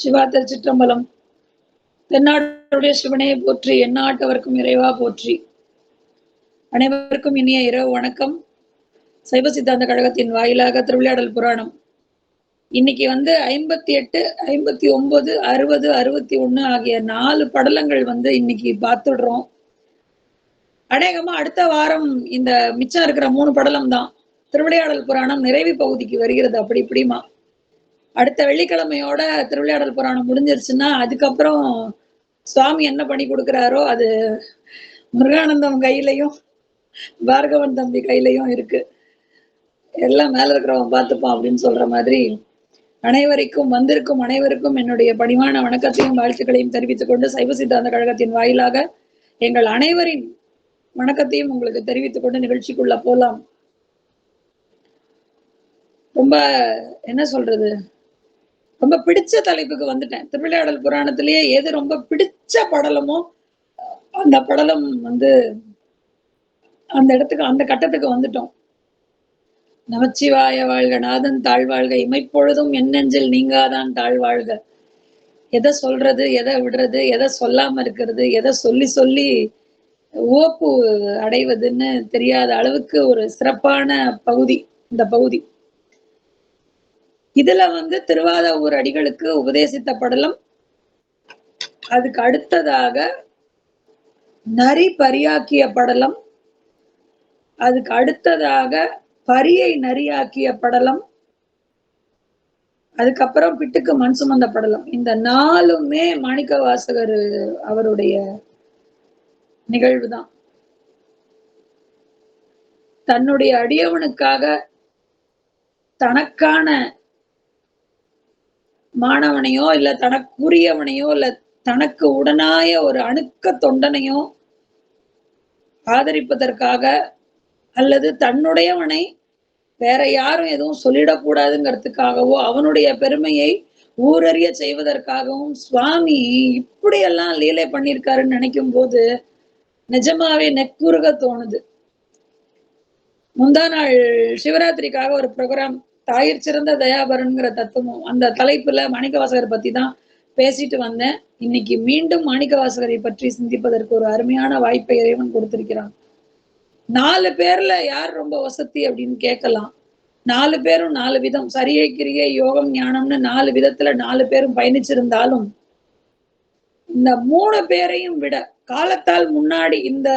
சிவா திருச்சிற்றம்பலம். தென்னாடுடைய சிவனே போற்றி, எந்நாட்டவர்க்கும் இறைவா போற்றி. அனைவருக்கும் இனிய இரவு வணக்கம். சைவ சித்தாந்த கழகத்தின் வாயிலாக திருவிளையாடல் புராணம் இன்னைக்கு 58, 59, 60, 61 ஆகிய 4 படலங்கள் இன்னைக்கு பார்த்துடுறோம். அநேகமா அடுத்த வாரம் இந்த மிச்சம் இருக்கிற 3 படலம் தான் திருவிளையாடல் புராணம் நிறைவு பகுதிக்கு வருகிறது. அப்படி இப்படிமா அடுத்த வெள்ளிக்கிழமையோட திருவிளையாடல் புராணம் முடிஞ்சிருச்சுன்னா அதுக்கப்புறம் சுவாமி என்ன பண்ணி கொடுக்குறாரோ அது முருகானந்தம் கையிலையும் பார்கவன் தம்பி கையிலையும் இருக்கு. எல்லாம் மேல இருக்கிறவன் பார்த்துப்பான் அப்படின்னு சொல்ற மாதிரி அனைவருக்கும் வந்திருக்கும் அனைவருக்கும் என்னுடைய பணிவான வணக்கத்தையும் வாழ்த்துக்களையும் தெரிவித்துக் கொண்டு சைவ சித்தாந்த கழகத்தின் வாயிலாக எங்கள் அனைவரின் வணக்கத்தையும் உங்களுக்கு தெரிவித்துக் கொண்டு நிகழ்ச்சிக்குள்ள போலாம். ரொம்ப என்ன சொல்றது, ரொம்ப பிடிச்ச தலைப்புக்கு வந்துட்டேன். திருவிளையாடல் புராணத்திலேயே எது ரொம்ப பிடிச்ச படலமோ அந்த படலம் அந்த இடத்துக்கு அந்த கட்டத்துக்கு வந்துட்டோம். நமச்சிவாய வாழ்க, நாதன் தாழ்வாழ்க, இமைப்பொழுதும் என் நெஞ்சில் நீங்காதான் தாழ்வாழ்க. எதை சொல்றது, எதை விடுறது, எதை சொல்லாம இருக்கிறது, எதை சொல்லி சொல்லி ஓப்பு அடைவதுன்னு தெரியாத அளவுக்கு ஒரு சிறப்பான பகுதி இந்த பகுதி. இதுல திருவாதவூர் அடிகளுக்கு உபதேசித்த படலம். அதுக்கு அடுத்ததாக நரி பரியாக்கிய படலம். அதுக்கு அடுத்ததாக பரியை நரியாக்கிய படலம். அதுக்கப்புறம் பிட்டுக்கு மண் சுமந்த படலம். இந்த 4மே மாணிக்க வாசகர் அவருடைய நிகழ்வுதான். தன்னுடைய அடியவனுக்காக தனக்கான மாணவனையோ இல்ல தனக்குரியவனையோ இல்ல தனக்கு உடனாய ஒரு அணுக்க தொண்டனையோ ஆதரிப்பதற்காக அல்லது தன்னுடையவனை வேற யாரும் எதுவும் சொல்லிடக்கூடாதுங்கிறதுக்காகவோ அவனுடைய பெருமையை ஊரறிய செய்வதற்காகவும் சுவாமி இப்படியெல்லாம் லீலை பண்ணியிருக்காருன்னு நினைக்கும் போது நிஜமாவே நெக்குருக தோணுது. முந்தா நாள் சிவராத்திரிக்காக ஒரு ப்ரோக்ராம் தாயிற் சிறந்த தயாபரன்கிற தத்துவம் அந்த தலைப்புல மாணிக்கவாசகரை பத்தி தான் பேசிட்டு வந்தேன். இன்னைக்கு மீண்டும் மாணிக்கவாசகரை பற்றி சிந்திப்பதற்கு ஒரு அருமையான வாய்ப்பை இறைவன் கொடுத்திருக்கிறான். 4 பேர்ல யார் ரொம்ப வசதி அப்படின்னு கேட்கலாம். 4 பேரும் 4 விதம், சரியை கிரியை யோகம் ஞானம்னு 4 விதத்துல 4 பேரும் பயணிச்சிருந்தாலும் இந்த 3 பேரையும் விட காலத்தால் முன்னாடி இந்த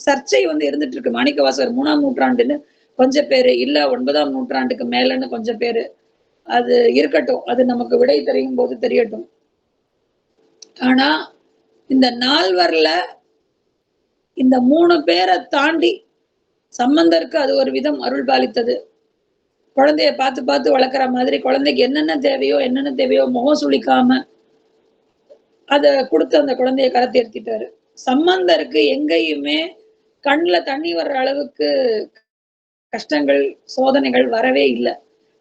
சர்ச்சை இருந்துட்டு இருக்கு. மாணிக்கவாசகர் 3ஆம் நூற்றாண்டுன்னு கொஞ்சம் பேரு, இல்ல 9ஆம் நூற்றாண்டுக்கு மேலன்னு கொஞ்சம் பேரு. அது இருக்கட்டும், அது நமக்கு விடை தெரியும் போது தெரியட்டும். ஆனா இந்த 4வர்ல இந்த 3 பேரை தாண்டி சம்பந்தருக்கு அது ஒரு விதம் அருள் பாலித்தது. குழந்தைய பார்த்து பார்த்து வளர்க்குற மாதிரி குழந்தைக்கு என்னென்ன தேவையோ முகம் சுளிக்காம அத கொடுத்து அந்த குழந்தைய கரத்தை எடுத்திட்டாரு. சம்பந்தருக்கு எங்கேயுமே கண்ணுல தண்ணி வர்ற அளவுக்கு கஷ்டங்கள் சோதனைகள் வரவே இல்லை.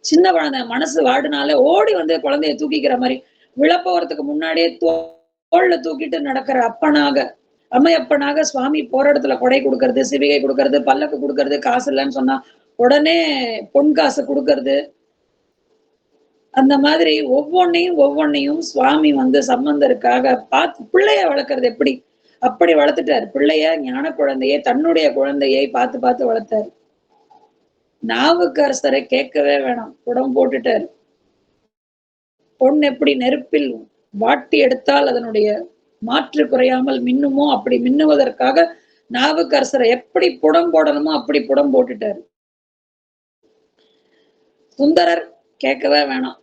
சின்ன குழந்தை மனசு வாடுனாலே ஓடி குழந்தைய தூக்கிக்கிற மாதிரி விழப்போறதுக்கு முன்னாடியே தோல்ல தூக்கிட்டு நடக்கிற அப்பனாக அம்மையப்பனாக சுவாமி போற இடத்துல கொடை கொடுக்கறது, சிவிகை கொடுக்கறது, பல்லக்கு கொடுக்கறது, காசு இல்லைன்னு சொன்னா உடனே பொன் காசு கொடுக்கறது. அந்த மாதிரி ஒவ்வொன்னையும் சுவாமி சம்பந்தருக்காக பார்த்து பிள்ளைய வளர்க்கறது எப்படி அப்படி வளர்த்துட்டாரு. பிள்ளைய ஞான குழந்தையை தன்னுடைய குழந்தையை பார்த்து பார்த்து வளர்த்தாரு. நாவுக்கரசரை கேட்கவே வேணாம், குடம் போட்டுட்டாரு. பொன் எப்படி நெருப்பில் வாட்டி எடுத்தால் அதனுடைய மாற்று குறையாமல் மின்னுமோ அப்படி மின்னுவதற்காக நாவுக்கரசரை எப்படி புடம் போடணுமோ அப்படி புடம் போட்டுட்டாரு. சுந்தரர் கேட்கவே வேணாம்,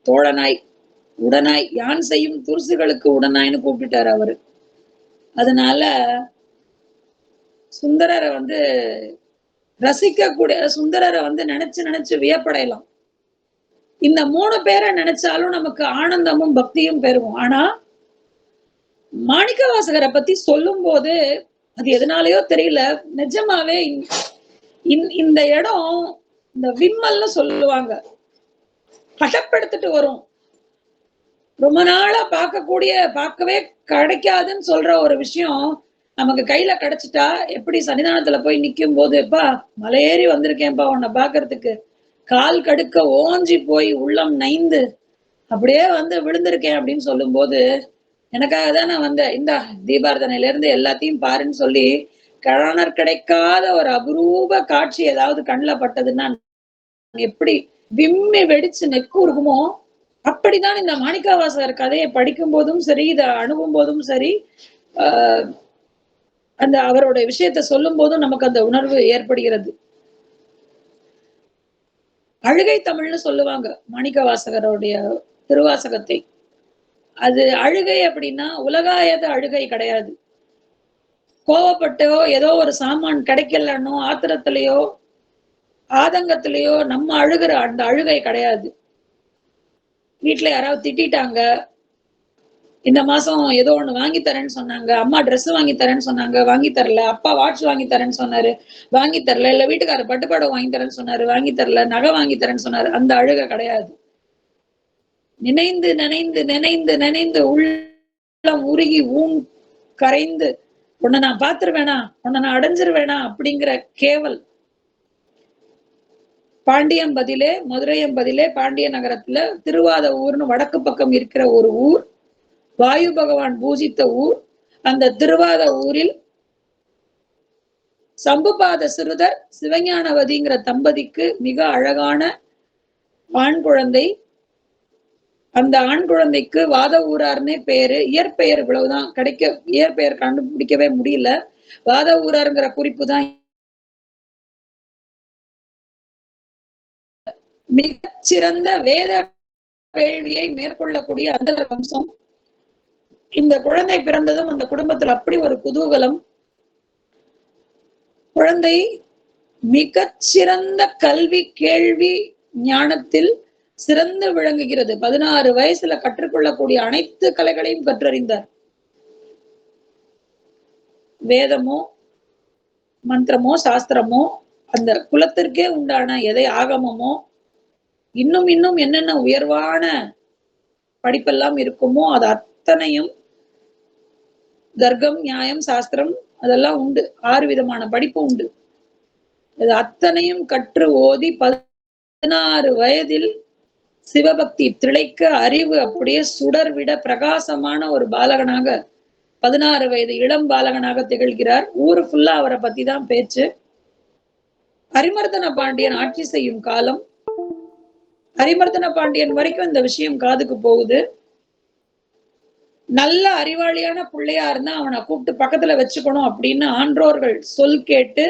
தோழனாய் உடனாய் யான் செய்யும் துருசுகளுக்கு உடனாய்னு கூப்பிட்டுட்டாரு அவரு. அதனால சுந்தரரை ரசிக்கக்கூடிய சுந்தரரை நினைச்சு வியப்படையலாம். இந்த 3 பேரை நினைச்சாலும் நமக்கு ஆனந்தமும் பக்தியும் பெறுவோம். ஆனா மாணிக்கவாசகரை பத்தி சொல்லும் போது அது எதனாலயோ தெரியல, நிஜமாவே இந்த இடம் இந்த விம்மல்னு சொல்லுவாங்க, பட்டப்படுத்திட்டு வரும். ரொம்ப நாளா பார்க்கவே கிடைக்காதுன்னு சொல்ற ஒரு விஷயம் நமக்கு கையில கிடைச்சிட்டா எப்படி சன்னிதானத்துல போய் நிக்கும் போது, எப்பா மலையேறி வந்திருக்கேன்ப்பா உன்னை பாக்குறதுக்கு, கால் கடுக்க ஓஞ்சி போய் உள்ளம் நைந்து அப்படியே வந்து விழுந்திருக்கேன் அப்படின்னு சொல்லும் போது, எனக்காக தான் நான் வந்தேன். இந்தா தீபாரதனையில இருந்து எல்லாத்தையும் பாருன்னு சொல்லி, கணவர் கிடைக்காத ஒரு அபரூப காட்சி ஏதாவது கண்ல பட்டதுன்னா, எப்படி விம்மி வெடிச்சு நெக்கு உருகுமோ, அப்படித்தான் இந்த மாணிக்கவாசகர் கதையை படிக்கும் போதும் சரி, இத அணுகும் போதும் சரி, ஆ அந்த அவருடைய விஷயத்த சொல்லும் போதும் நமக்கு அந்த உணர்வு ஏற்படுகிறது. அழுகை தமிழ்ன்னு சொல்லுவாங்க மாணிக்கவாசகருடைய திருவாசகத்தை. அது அழுகை அப்படின்னா, உலகாயத அழுகை கிடையாது. கோவப்பட்டோ, ஏதோ ஒரு சாமான் கிடைக்கலன்னோ, ஆத்திரத்திலயோ, ஆதங்கத்திலயோ நம்ம அழுகுற அந்த அழுகை கிடையாது. வீட்ல யாராவது திட்டிட்டாங்க. இந்த மாசம் ஏதோ ஒண்ணு வாங்கி தரேன்னு சொன்னாங்க. அம்மா ட்ரெஸ் வாங்கி தரேன்னு சொன்னாங்க. வாங்கி தரல. அப்பா வாட்ச் வாங்கி தரேன்னு சொன்னாரு. வாங்கி தரல. இல்ல வீட்டுக்காரர் பட்டு புடவை வாங்கி தரேன்னு சொன்னாரு. வாங்கி தரல. நகை வாங்கி தரேன்னு சொன்னாரு. அந்த அழுகை கிடையாது. நினைந்து நினைந்து நினைந்து நினைந்து உள்ளம் உருகி கரைந்து உன்னை நான் பாத்துருவேனா, உன்னை நான் அடைஞ்சிருவேனா அப்படிங்கிற கேவல். பாண்டியம்பதியிலே, மதுரையம்பதியிலே, பாண்டிய நகரத்துல திருவாத ஊர்னு வடக்கு பக்கம் இருக்கிற ஒரு ஊர், வாயு பகவான் பூஜித்த ஊர். அந்த திருவாத ஊரில் சம்புபாத சிறுதர் சிவஞானவதிங்கிற தம்பதிக்கு மிக அழகான ஆண் குழந்தை. அந்த ஆண் குழந்தைக்கு வாத ஊரார்னே பேரு. இயற்பெயர் இவ்வளவுதான் இயற்பெயர் கண்டுபிடிக்கவே முடியல. வாத ஊராருங்கிற குறிப்பு தான். மிகச்சிறந்த வேத வேள்வியை மேற்கொள்ளக்கூடிய அந்த வம்சம். இந்த குழந்தை பிறந்ததும் அந்த குடும்பத்தில் அப்படி ஒரு குதூகலம். குழந்தை மிகச்சிறந்த கல்வி கேள்வி ஞானத்தில் சிறந்து விளங்குகிறது. 16 வயசுல கற்றுக்கொள்ளக்கூடிய அனைத்து கலைகளையும் கற்றறிந்தார். வேதமோ மந்திரமோ சாஸ்திரமோ, அந்த குலத்திற்கே உண்டான எதை ஆகமமோ, இன்னும் இன்னும் என்னென்ன உயர்வான படிப்பெல்லாம் இருக்குமோ அது அத்தனையும், தர்க்கம் நியாயம் சாஸ்திரம் அதெல்லாம் உண்டு. 6 விதமான படிப்பு உண்டு. இது அத்தனையும் கற்று ஓதி 16 வயதில் சிவபக்தி திளைக்க அறிவு அப்படியே சுடர்விட பிரகாசமான ஒரு பாலகனாக 16 வயது இளம் பாலகனாக திகழ்கிறார். ஊரு ஃபுல்லா அவரை பத்தி தான் பேச்சு. அரிமர்தன பாண்டியன் ஆட்சி செய்யும் காலம். அரிமர்தன பாண்டியன் வரைக்கும் இந்த விஷயம் காதுக்கு போகுது. நல்ல அறிவாளியான பிள்ளையா இருந்தா அவனை கூப்பிட்டு பக்கத்துல வச்சுக்கணும் அப்படின்னு ஆன்றோர்கள் சொல் கேட்டு,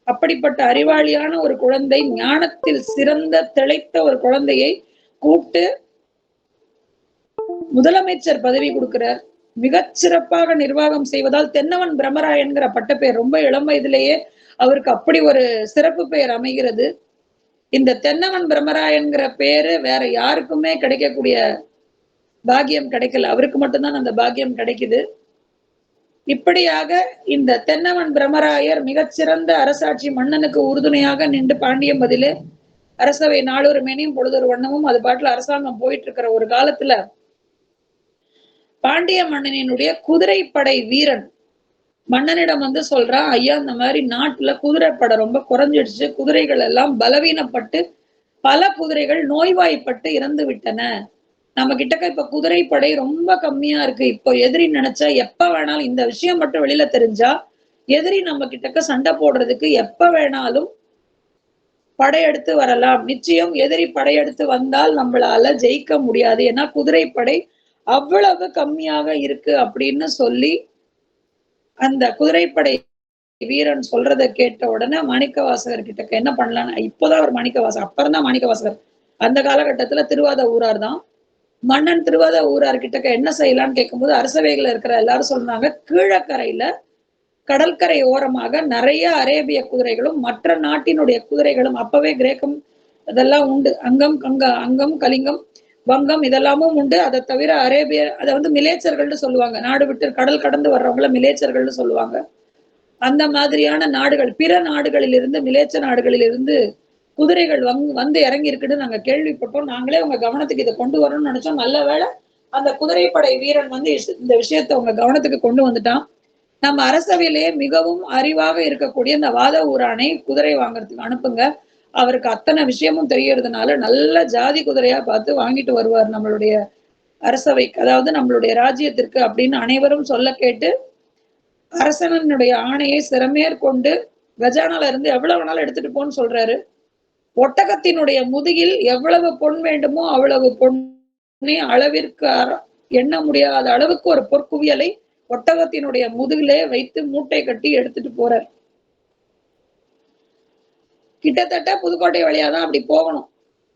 அப்படிப்பட்ட அறிவாளியான ஒரு குழந்தை, ஞானத்தில் சிறந்த திளைத்த ஒரு குழந்தையை கூப்பிட்டு முதலமைச்சர் பதவி கொடுக்கிறார். மிகச் சிறப்பாக நிர்வாகம் செய்வதால் தென்னவன் பிரம்மராயன்கிற பட்டப்பெயர், ரொம்ப இளம் வயதிலேயே அவருக்கு அப்படி ஒரு சிறப்பு பெயர் அமைகிறது. இந்த தென்னவன் பிரம்மராயன்கிற பேரு வேற யாருக்குமே கிடைக்கக்கூடிய பாக்கியம் கிடைக்கல. அவருக்கு மட்டும்தான் அந்த பாக்கியம் கிடைக்குது. இப்படியாக இந்த தென்னவன் பிரம்மராயர் மிகச்சிறந்த அரசாட்சி, மன்னனுக்கு உறுதுணையாக நின்று பாண்டியம்பதிலே அரசவை நாளொரு மேனியும் பொழுதொரு வண்ணமும் அது பாட்டுல அரசாங்கம் போயிட்டு இருக்கிற ஒரு காலத்துல பாண்டிய மன்னனினுடைய குதிரைப்படை வீரன் மன்னனிடம் வந்து சொல்றான், ஐயா இந்த மாதிரி நாட்டுல குதிரைப்படை ரொம்ப குறைஞ்சிடுச்சு, குதிரைகள் எல்லாம் பலவீனப்பட்டு பல குதிரைகள் நோய்வாய்ப்பட்டு இறந்து விட்டன. நம்ம கிட்டக்க இப்ப குதிரைப்படை ரொம்ப கம்மியா இருக்கு. இப்போ எதிரி நினைச்சா எப்ப வேணாலும், இந்த விஷயம் மட்டும் வெளியில தெரிஞ்சா எதிரி நம்ம கிட்டக்க சண்டை போடுறதுக்கு எப்ப வேணாலும் படையெடுத்து வரலாம். நிச்சயம் எதிரி படையெடுத்து வந்தால் நம்மளால ஜெயிக்க முடியாது. ஏன்னா குதிரைப்படை அவ்வளவு கம்மியாக இருக்கு அப்படின்னு சொல்லி அந்த குதிரைப்படை வீரன் சொல்றதை கேட்ட உடனே மாணிக்கவாசகர் கிட்ட என்ன பண்ணலான்னு, இப்போதான் அவர் மாணிக்கவாசகர், அப்புறம் தான் மாணிக்கவாசகர். அந்த காலகட்டத்துல திருவாத ஊரார் தான் மன்னன். திருவாத ஊரார் கிட்ட என்ன செய்யலாம்னு கேட்கும்போது அரசவைகள் இருக்கிற எல்லாரும் சொல்றாங்க, கீழக்கரையில கடற்கரை ஓரமாக நிறைய அரேபிய குதிரைகளும் மற்ற நாட்டினுடைய குதிரைகளும், அப்பவே கிரேக்கம் இதெல்லாம் உண்டு. அங்கம் கலிங்கம் வங்கம் இதெல்லாமும் உண்டு. அதை தவிர அரேபிய, அதை வந்து மிலேச்சர்கள்னு சொல்லுவாங்க. நாடு விட்டு கடல் கடந்து வர்றவங்கள மிலேச்சர்கள்னு சொல்லுவாங்க. அந்த மாதிரியான நாடுகள், பிற நாடுகளில் இருந்து, மிலேச்ச நாடுகளில் இருந்து குதிரைகள் வந்து இறங்கி இருக்குன்னு நாங்க கேள்விப்பட்டோம். நாங்களே உங்க கவனத்துக்கு இதை கொண்டு வரணும்னு நினைச்சோம். நல்ல வேளை அந்த குதிரைப்படை வீரன் வந்து இந்த விஷயத்த உங்க கவனத்துக்கு கொண்டு வந்துட்டான். நம்ம அரசவையிலேயே மிகவும் அறிவாக இருக்கக்கூடிய இந்த வாத ஊரானை குதிரை வாங்குறதுக்கு அனுப்புங்க. அவருக்கு அத்தனை விஷயமும் தெரியறதுனால நல்ல ஜாதி குதிரையா பார்த்து வாங்கிட்டு வருவார் நம்மளுடைய அரசவைக்கு, அதாவது நம்மளுடைய ராஜ்யத்திற்கு அப்படின்னு அனைவரும் சொல்ல கேட்டு அரசனுடைய ஆணையை சிறமேற்கொண்டு கஜானால இருந்து எவ்வளவு வேணாலும் எடுத்துட்டு போன்னு சொல்றாரு. ஒட்டகத்தினுடைய முதுகில் எவ்வளவு பொன் வேண்டுமோ அவ்வளவு பொண்ணை அளவிற்கு எண்ண முடியாத அளவுக்கு ஒரு பொற்குவியலை ஒட்டகத்தினுடைய முதுகிலே வைத்து மூட்டை கட்டி எடுத்துட்டு போறார். கிட்டத்தட்ட புதுக்கோட்டை வழியாதான் அப்படி போகணும்.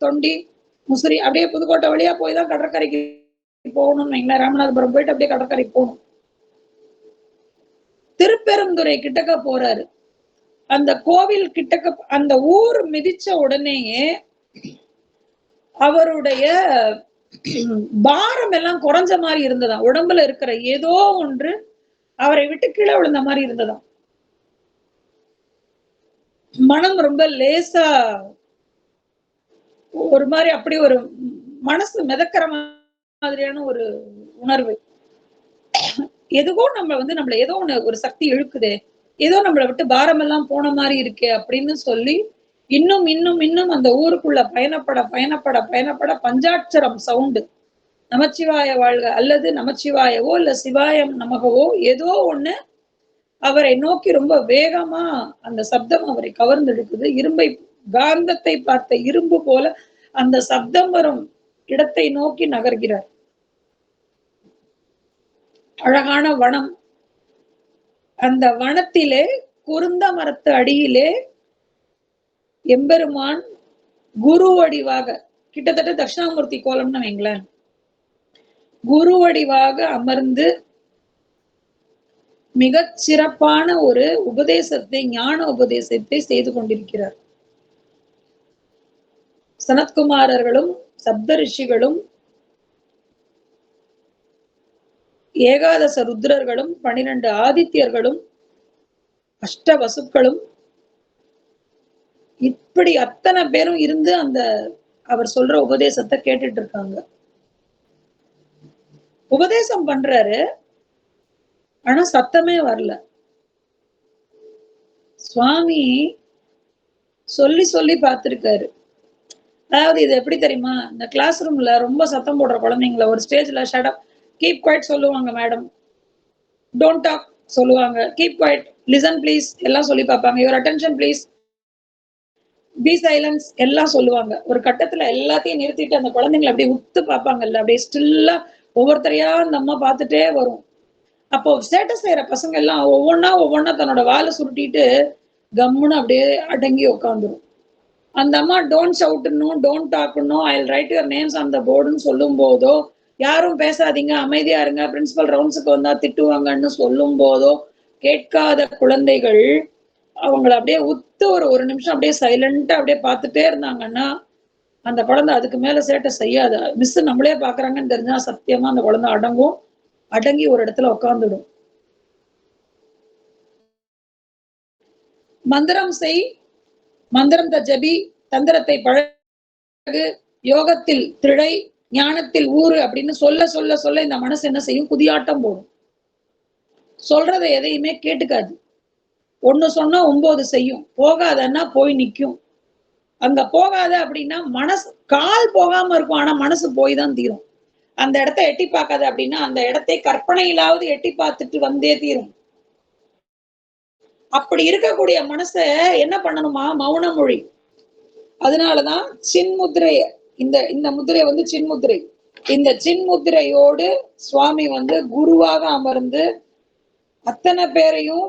தொண்டி, முசிறி அப்படியே புதுக்கோட்டை வழியா போய் தான் கடற்கரைக்கு போகணும்னு வைங்களேன். ராமநாதபுரம் போயிட்டு அப்படியே கடற்கரைக்கு போகணும். திருப்பெருந்துறை கிட்டக்க போறாரு. அந்த கோவில் கிட்டக்க அந்த ஊர் மிதிச்ச உடனேயே அவருடைய பாரம் எல்லாம் குறைஞ்ச மாதிரி இருந்ததாம். உடம்புல இருக்கிற ஏதோ ஒன்று அவரை விட்டு கீழே விழுந்த மாதிரி இருந்ததாம். மனம் ரொம்ப லேசா ஒரு மாதிரி அப்படி ஒரு மனசு மிதக்கிற மாதிரியான ஒரு உணர்வு. எதுவோ நம்மள ஏதோ ஒண்ணு ஒரு சக்தி இழுக்குதே, ஏதோ நம்மளை விட்டு பாரம் எல்லாம் போன மாதிரி இருக்கே அப்படின்னு சொல்லி இன்னும் இன்னும் இன்னும் அந்த ஊருக்குள்ள பயணப்பட பஞ்சாட்சரம் சவுண்டு, நமச்சிவாய வாழ்க அல்லது நமச்சிவாயவோ இல்ல சிவாயம் நமகவோ ஏதோ ஒண்ணு அவரை நோக்கி ரொம்ப வேகமா அந்த சப்தம் அவரை கவர்ந்தெடுக்குது. காந்தத்தை பார்த்த இரும்பு போல அந்த சப்தம் வரும் இடத்தை நோக்கி நகர்கிறார். அழகான வனம். அந்த வனத்திலே குருந்த மரத்து அடியிலே எம்பெருமான் குரு வடிவாக, கிட்டத்தட்ட தட்சிணாமூர்த்தி கோலம்னு வைங்களேன், குரு வடிவாக அமர்ந்து மிகச் சிறப்பான ஒரு உபதேசத்தை, ஞான உபதேசத்தை செய்து கொண்டிருக்கிறார். சனத்குமாரர்களும் சப்த ரிஷிகளும் ஏகாதச ருத்ரர்களும் 12 ஆதித்யர்களும் அஷ்ட வசுக்களும் இப்படி அத்தனை பேரும் இருந்து அந்த அவர் சொல்ற உபதேசத்தை கேட்டுட்டு இருக்காங்க. உபதேசம் பண்றாரு, ஆனா சத்தமே வரல. சுவாமி சொல்லி சொல்லி பார்த்திருக்காரு. அதாவது இது எப்படி தெரியுமா, இந்த கிளாஸ் ரூம்ல ரொம்ப சத்தம் போடுற குழந்தைங்களை ஒரு ஸ்டேஜ்ல ஷட் அப், கீப் குவைட் சொல்லுவாங்க மேடம், டோன்ட் டாக் சொல்லுவாங்க, கீப் குவைட், லிசன் ப்ளீஸ் எல்லாம் சொல்லி பார்ப்பாங்க, your attention please, be silence எல்லாம் சொல்லுவாங்க. ஒரு கட்டத்துல எல்லாத்தையும் நிறுத்திட்டு அந்த குழந்தைங்களை அப்படியே உத்து பார்ப்பாங்கல்ல, அப்படியே ஸ்டில்லா ஒவ்வொருத்தரையா அந்த அம்மா பார்த்துட்டே வரும். அப்போ ஸ்டேட்டஸ் செய்யற பசங்க எல்லாம் ஒவ்வொன்னா தன்னோட வாழை சுருட்டிட்டு கம்முன்னு அப்படியே அடங்கி உட்காந்துரும். அந்த அம்மா டோன்ட் ஷவுட்னும் டோன்ட் டாக்னும் I will write your names on the போர்டுன்னு சொல்லும் போதோ, யாரும் பேசாதீங்க அமைதியா இருங்க பிரின்சிபல் ரவுண்ட்ஸுக்கு வந்தா திட்டுவாங்கன்னு சொல்லும் போதோ கேட்காத குழந்தைகள் அவங்கள அப்படியே உத்து ஒரு நிமிஷம் அப்படியே சைலண்டா அப்படியே பார்த்துட்டே இருந்தாங்கன்னா அந்த குழந்தை அதுக்கு மேல சேட்டை செய்யாத. மிஸ் நம்மளே பாக்குறாங்கன்னு தெரிஞ்சா சத்தியமா அந்த குழந்தை அடங்கி ஒரு இடத்துல உட்கார்ந்துடும். மந்திரம் செய், மந்திரத்தை ஜபி, தந்திரத்தை பழகு, யோகத்தில் திளை, ஞானத்தில் ஊறு அப்படின்னு சொல்ல சொல்ல சொல்ல இந்த மனசு என்ன செய்யும், குதியாட்டம் போடும். சொல்றதை எதையுமே கேட்டுக்காது. ஒண்ணு சொன்னா 9 செய்யும். போகாதன்னா போய் நிக்கும். அங்க போகாத அப்படின்னா மனசு கால் போகாம இருக்கும், ஆனா மனசு போய் தான் தீரும். அந்த இடத்த எட்டி பார்க்காத அப்படின்னா அந்த இடத்தை கற்பனையிலாவது எட்டி பார்த்துட்டு வந்தே தீரும். அப்படி இருக்கக்கூடிய மனச என்ன பண்ணணுமா, மௌன மொழி. அதனாலதான் சின்முத்திரை, இந்த முத்திரை வந்து சின்முத்திரை. இந்த சின்முத்திரையோடு சுவாமி வந்து குருவாக அமர்ந்து அத்தனை பேரையும்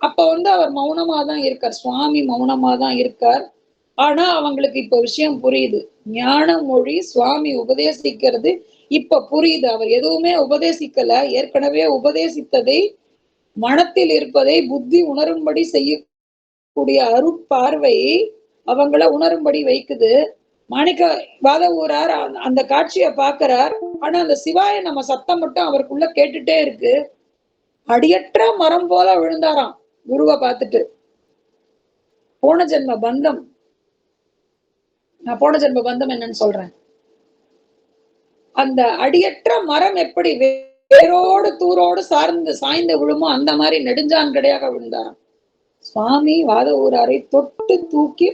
அப்ப வந்து அவர் மௌனமா தான் இருக்கார், சுவாமி மௌனமா தான் இருக்கார். ஆனா அவங்களுக்கு இப்ப விஷயம் புரியுது. ஞான மொழி சுவாமி உபதேசிக்கிறது இப்ப புரியுது. அவர் எதுவுமே உபதேசிக்கல, ஏற்கனவே உபதேசித்ததை மனத்தில் இருப்பதை புத்தி உணரும்படி செய்யக்கூடிய அருட்பார்வை அவங்கள உணரும்படி வைக்குது. மாணிக்க வாத ஊரார் அந்த காட்சியை பாக்குறார். ஆனா அந்த சிவாய நம்ம சத்தம் மட்டும் அவருக்குள்ள கேட்டுட்டே இருக்கு. அடியற்ற மரம் போல விழுந்தாராம் குருவை பார்த்துட்டு. போன ஜென்ம பந்தம், நான் போன ஜென்ம பந்தம் என்னன்னு சொல்றேன். அந்த அடியற்ற மரம் எப்படி வேரோடு தூரோடு சாய்ந்து விழுமோ அந்த மாதிரி நெடுஞ்சான் கிடையாக விழுந்தாராம். சுவாமி வாத ஊராரை தொட்டு தூக்கி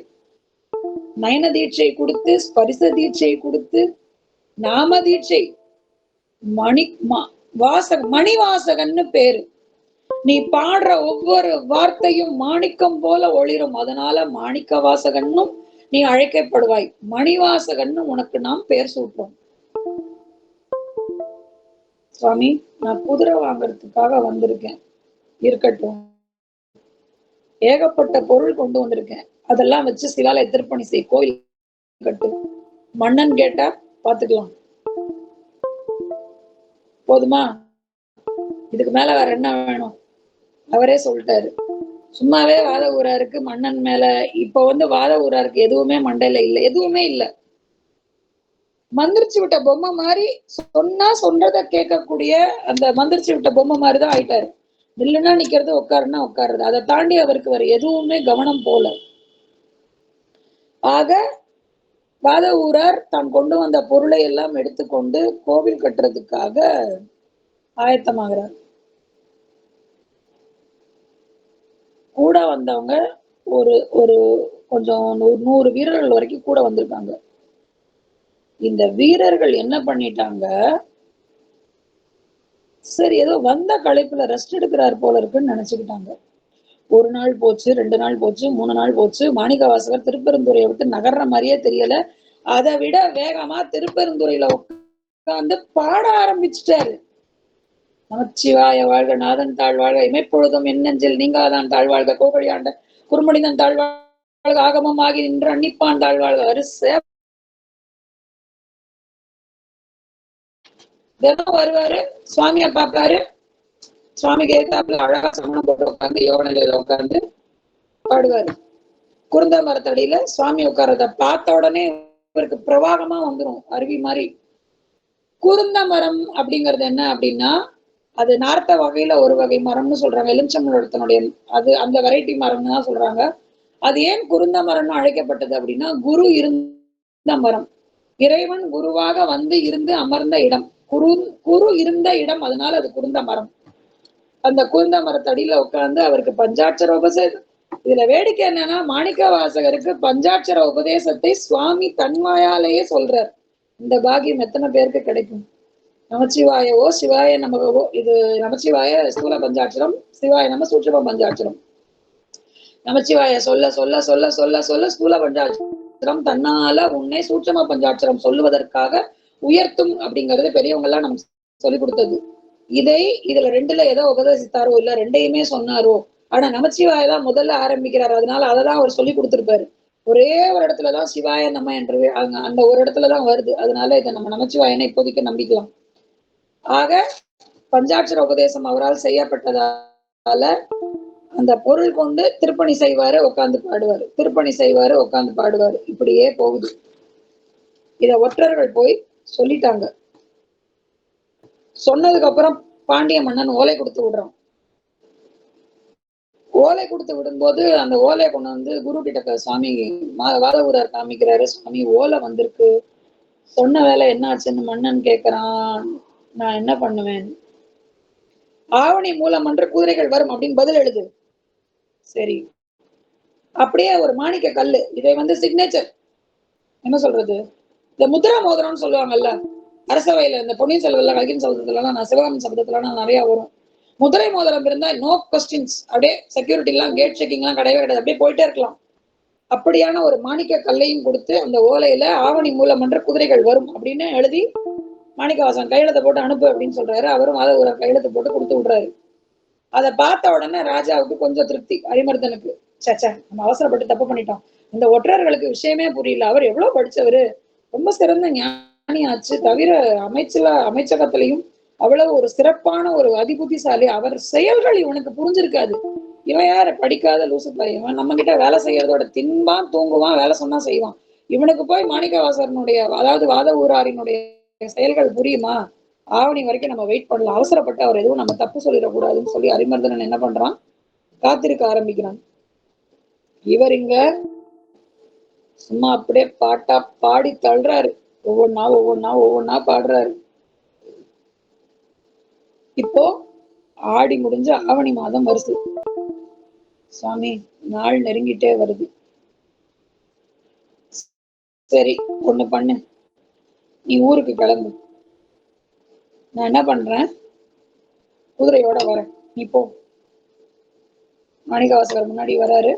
நயன தீட்சை கொடுத்து, ஸ்பரிச தீட்சை கொடுத்து, நாம தீட்சை, மணிவாசகன்னு பேரு. நீ பாடுற ஒவ்வொரு வார்த்தையும் மாணிக்கம் போல ஒளிரும். அதனால மாணிக்க வாசகன்னும் நீ அழைக்கப்படுவாய். மணிவாசகன்னு உனக்கு நாம் பெயர் சூட்டுறோம். சுவாமி, நான் குதிரை வாங்கறதுக்காக வந்திருக்கேன். இருக்கட்டும். ஏகப்பட்ட பொருள் கொண்டு வந்திருக்கேன். அதெல்லாம் வச்சு சிலாலை திருப்பணி செய், கோயில் கட்டு. மன்னன் கேட்டா பாத்துக்கலாம். போதுமா? இதுக்கு மேல வேற என்ன வேணும்? அவரே சொல்லிட்டாரு. சும்மாவே வாத ஊராருக்கு மன்னன் மேல. இப்ப வாத ஊராருக்கு எதுவுமே மண்டையில இல்ல, எதுவுமே இல்ல. மந்திரிச்சு விட்ட பொம்மை மாதிரி, சொன்னா சொல்றத கேட்கக்கூடிய அந்த மந்திரிச்சு விட்ட பொம்மை மாதிரிதான் ஆயிட்டாரு. நில்லுன்னா நிக்கிறது, உட்காருன்னா உட்காருறது. அதை தாண்டி அவருக்கு வேற எதுவுமே கவனம் போல. ஆக வாத ஊரார் தான் கொண்டு வந்த பொருளை எல்லாம் எடுத்துக்கொண்டு கோவில் கட்டுறதுக்காக ஆயத்தமாகிறார். கூட வந்தவங்க ஒரு ஒரு கொஞ்சம் 100 வீரர்கள் வரைக்கும் கூட வந்திருக்காங்க. இந்த வீரர்கள் என்ன பண்ணிட்டாங்க, சரி ஏதோ வந்த களைப்புல ரெஸ்ட் எடுக்கிறார் போல இருக்குன்னு நினைச்சுக்கிட்டாங்க. 1 நாள் போச்சு, 2 நாள் போச்சு, 3 நாள் போச்சு. மாணிக்கவாசகர் திருப்பெருந்துறையை விட்டு நகர்ற மாதிரியே தெரியல. அதை விட வேகமா திருப்பெருந்துறையில உட்கார்ந்து பாட ஆரம்பிச்சுட்டாரு. நமச்சிவாய வாழ்க, நாதன் தாழ்வாழ்க, இமைப்பொழுதும் என் நெஞ்சில் நீங்காதான் தாழ்வாழ்க, கோகழியாண்ட குறுமனிதன் தாழ்வாழ்க, ஆகமம் ஆகி நின்று அன்னிப்பான் தாழ்வாழ்க. வரிசையா தினம் வருவாரு, சுவாமிய பாப்பாரு. சுவாமிக்கு ஏத்தாப்புல அழகா சமணம் போட்டு உட்காந்து யோக நிலையில உட்காந்து பாடுவாரு. குருந்த மரத்தடியில சுவாமி உட்கார்றத பார்த்த உடனே இவருக்கு பிரவாகமா வந்துடும், அருவி மாதிரி. குருந்த மரம் அப்படிங்கிறது என்ன அப்படின்னா, அது நார்த்த வகையில ஒரு வகை மரம்னு சொல்றாங்க. எலுமிச்சம்பழத்தினுடைய அது அந்த வெரைட்டி மரம்னு தான் சொல்றாங்க. அது ஏன் குருந்த மரம்னு அழைக்கப்பட்டது அப்படின்னா, குரு இருந்த மரம், இறைவன் குருவாக வந்து இருந்து அமர்ந்த இடம், குரு இருந்த இடம், அதனால அது குருந்த மரம். அந்த குருந்த மரத்தடியில உட்கார்ந்து அவருக்கு பஞ்சாட்சர உபதேசம். இதுல வேடிக்கை என்னன்னா, மாணிக்க வாசகருக்கு பஞ்சாட்சர உபதேசத்தை சுவாமி தன்வாயாலேயே சொல்றார். இந்த பாக்கியம் எத்தனை பேருக்கு கிடைக்கும்? நமச்சிவாயவோ சிவாய நமகவோ, இது நமச்சிவாய ஸ்தூல பஞ்சாட்சரம், சிவாய நம சூட்சும பஞ்சாட்சரம். நமச்சிவாய சொல்ல சொல்ல சொல்ல சொல்ல சொல்ல ஸ்தூல பஞ்சாட்சரம் தன்னால உன்னை சூட்சும பஞ்சாட்சரம் சொல்லுவதற்காக உயர்த்தும் அப்படிங்கிறது பெரியவங்க எல்லாம் நமக்கு சொல்லி கொடுத்தது. இதுல 2ல ஏதோ உபதேசித்தாரோ இல்ல 2யுமே சொன்னாரோ, ஆனா நமச்சிவாயதான் முதல்ல ஆரம்பிக்கிறார். அதனால அததான் அவர் சொல்லி கொடுத்திருப்பாரு. ஒரே ஒரு இடத்துலதான் சிவாய நம்ம என்று அந்த ஒரு இடத்துலதான் வருது. அதனால இதை நம்ம நமச்சிவாயனை இப்போதைக்கு நம்பிக்கலாம். ஆக பஞ்சாட்சர உபதேசம் அவரால் செய்யப்பட்டதால அந்த பொருள் கொண்டு திருப்பணி செய்வாரு, உட்கார்ந்து பாடுவாரு, திருப்பணி செய்வாரு, உட்கார்ந்து பாடுவாரு. இப்படியே போகுது. இத ஒற்றர்கள் போய் சொல்லிட்டாங்க. சொன்னதுக்கு அப்புறம் பாண்டிய மன்னன் ஓலை கொடுத்து விடுறான். ஓலை கொடுத்து விடும்போது அந்த ஓலையை கொண்டு வந்து குரு கிட்ட சுவாமி வாத ஊரார் காமிக்கிறாரு. சுவாமி, ஓலை வந்திருக்கு, சொன்ன வேலை என்ன ஆச்சுன்னு மன்னன் கேட்கிறான். நான் என்ன பண்ணுவேன்? ஆவணி மூலம் அன்று குதிரைகள் வரும் அப்படின்னு பதில் எழுது. சரி, அப்படியே ஒரு மாணிக்க கல்லு, இதை சிக்னேச்சர் என்ன சொல்றது, இந்த முத்ரா மோதிரம்னு சொல்லுவாங்கல்ல, அரசவையில இந்த பொன்னியின் செல்வன்ல, கல்கின் சபதத்துல நான் சிவகாமி சபதத்துல நிறைய வரும். முதிரை மோதிரம் இருந்தா நோ கொஸ்டின்ஸ், அப்படியே செக்யூரிட்டி எல்லாம் கேட் செக்கிங் எல்லாம் கிடையவே கிடையாது, அப்படியே போயிட்டே இருக்கலாம். அப்படியான ஒரு மாணிக்க கல்லையும் கொடுத்து அந்த ஓலையில ஆவணி மூலம் என்ற குதிரைகள் வரும் அப்படின்னு எழுதி மாணிக்கவாசன் கையெழுத்தை போட்டு அனுப்பு அப்படின்னு சொல்றாரு. அவரும் அதை ஒரு கையெழுத்து போட்டு கொடுத்து விடுறாரு. அதை பார்த்த உடனே ராஜாவுக்கு கொஞ்சம் திருப்தி. அரிமர்தனுக்கு, சச்சா நம்ம அவசரப்பட்டு தப்பு பண்ணிட்டோம், இந்த ஒற்றர்களுக்கு விஷயமே புரியல, அவர் எவ்வளவு படிச்சவரு, ரொம்ப சிறந்த ஞானியாச்சு, தவிர அமைச்சகத்திலையும் அவ்வளவு ஒரு சிறப்பான ஒரு அதிபுத்திசாலி, அவர் செயல்கள் இவனுக்கு புரிஞ்சிருக்காது, இவன் யார படிக்காத லூசு பையன், நம்ம கிட்ட வேலை செய்யறதோட தின்பான் தூங்குவான், வேலை சொன்னா செய்வான், இவனுக்கு போய் மாணிக்கவாசகனுடைய அதாவது வாத ஊராரினுடைய செயல்கள் புரியுமா? ஆவணி வரைக்கும் நம்ம வெயிட் பண்ணலாம், அவசரப்பட்டு அவர் எதுவும் நம்ம தப்பு சொல்லிடக்கூடாதுன்னு சொல்லி அரிமர்தனன் என்ன பண்றான், காத்திருக்க ஆரம்பிக்கிறான். இவர் இங்க சும்மா அப்படியே பாட்டா பாடி தள்ளுறாரு, ஒவ்வொன்னா ஒவ்வொன்னா ஒவ்வொன்னா பாடுறாரு. இப்போ ஆடி முடிஞ்ச ஆவணி மாதம் வருது. சுவாமி, நாள் நெருங்கிட்டே வருது. சரி, ஒண்ணு பண்ணு, நீ ஊருக்கு கிளம்பு. நான் என்ன பண்றேன், குதிரையோட வரேன், நீ போ. மாணிக்கவாசகர் முன்னாடி வராரு,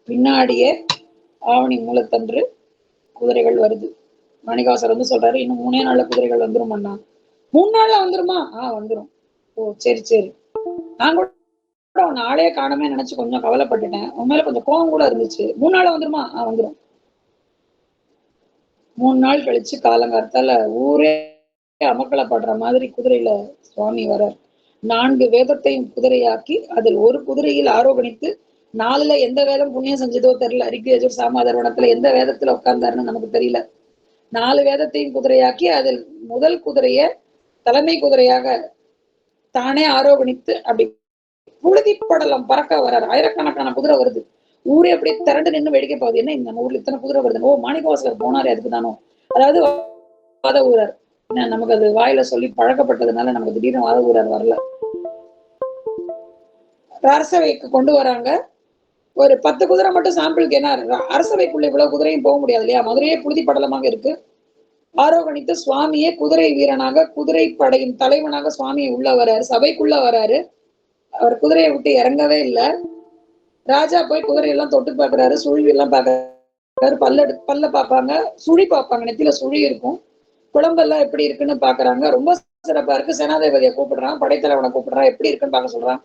பின்னாடியே ஆவணி மூலத்தன்று குதிரைகள் வருது. மாணிக்கவாசகர் வந்து சொல்றாரு, இன்னும் 3 நாள்ல குதிரைகள் வந்துரும் அண்ணா. 3 நாள்ல வந்துருமா? வந்துரும். ஓ சரி சரி. நான் கூட நாளே காணமே நினைச்சு கொஞ்சம் கவலைப்பட்டுட்டேன். உன் மேல கொஞ்சம் கோவம் கூட இருந்துச்சு. 3 நாள்ல வந்துருமா? வந்துரும். 3 நாள் கழிச்சு காலங்காத்தால ஊரே அமக்கலப்படுற மாதிரி குதிரையில சுவாமி வரார். 4 வேதத்தையும் குதிரையாக்கி அதில் ஒரு குதிரையில் ஆரோகணித்து, 4ல எந்த வேதம் புண்ணியம் செஞ்சதோ தெரியல. ரிக்வேஜர் சாமதர்வணத்துல எந்த வேதத்துல உட்கார்ந்தாருன்னு நமக்கு தெரியல. 4 வேதத்தையும் குதிரையாக்கி அதில் முதல் குதிரைய தலைமை குதிரையாக தானே ஆரோகணித்து அப்படி புழுதி படலம் பறக்க வர்றாரு. ஆயிரக்கணக்கான குதிரை வருது. ஊரே அப்படியே திரண்டு நின்று வேடிக்கை போகுது. என்ன இந்த ஊர்ல இத்தனை குதிரை வருது? ஓ மாணிக்கவாசகர் போனாரு அதுக்கு தானோ. அதாவது வாத ஊரர். நமக்கு அது வாயில சொல்லி பழக்கப்பட்டதுனால நமக்கு திடீர்னு வாத ஊரர் வரல. அரசவைக்கு கொண்டு வராங்க. ஒரு 10 குதிரை மட்டும் சாம்பிளுக்கு. என்ன அரசவைக்குள்ள இவ்வளவு குதிரையும் போக முடியாது இல்லையா? மதுரையே புழுதி படலமாக இருக்கு. ஆரோகணித்து சுவாமியே குதிரை வீரனாக, குதிரை படையின் தலைவனாக சுவாமியை உள்ள வராரு, சபைக்குள்ள வராரு. அவர் குதிரையை விட்டு இறங்கவே இல்லை. ராஜா போய் குதிரையெல்லாம் தொட்டு பாக்குறாரு, சுழி எல்லாம் பாக்குறாரு, பல்ல பாப்பாங்க, சுழி பாப்பாங்க, நெத்தியில சுழி இருக்கும், குழம்பெல்லாம் எப்படி இருக்குன்னு பாக்குறாங்க. ரொம்ப சிறப்பா இருக்கு. சேனாதிபதியை கூப்பிடுறான், படைத்தலைவனை கூப்பிடுறான், எப்படி இருக்குன்னு பார்க்க சொல்றான்.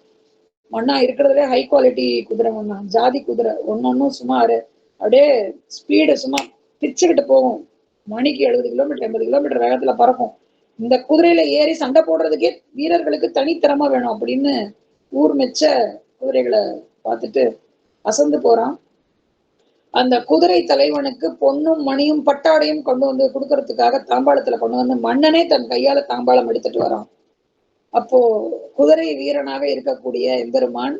மண்ணா இருக்கிறதுலே ஹை குவாலிட்டி குதிரை மண்ணா, ஜாதி குதிரை, ஒன்னொன்னும் சுமார் அப்படியே ஸ்பீடு சும்மா பிச்சுக்கிட்டு போகும். மணிக்கு 70 கிலோமீட்டர் 80 கிலோமீட்டர் வேகத்துல பறக்கும். இந்த குதிரையில ஏறி சண்டை போடுறதுக்கே வீரர்களுக்கு தனித்திறமா வேணும் அப்படின்னு ஊர் மெச்ச குதிரைகளை பார்த்துட்டு அசந்து போறான். அந்த குதிரை தலைவனுக்கு பொன்னும் மணியும் பட்டாடையும் கொண்டு வந்து கொடுக்கறதுக்காக தாம்பாளத்துல கொண்டு வந்து மன்னனே தன் கையால தாம்பாளம் எடுத்துட்டு வரான். அப்போ குதிரை வீரனாக இருக்கக்கூடிய எம்பெருமான்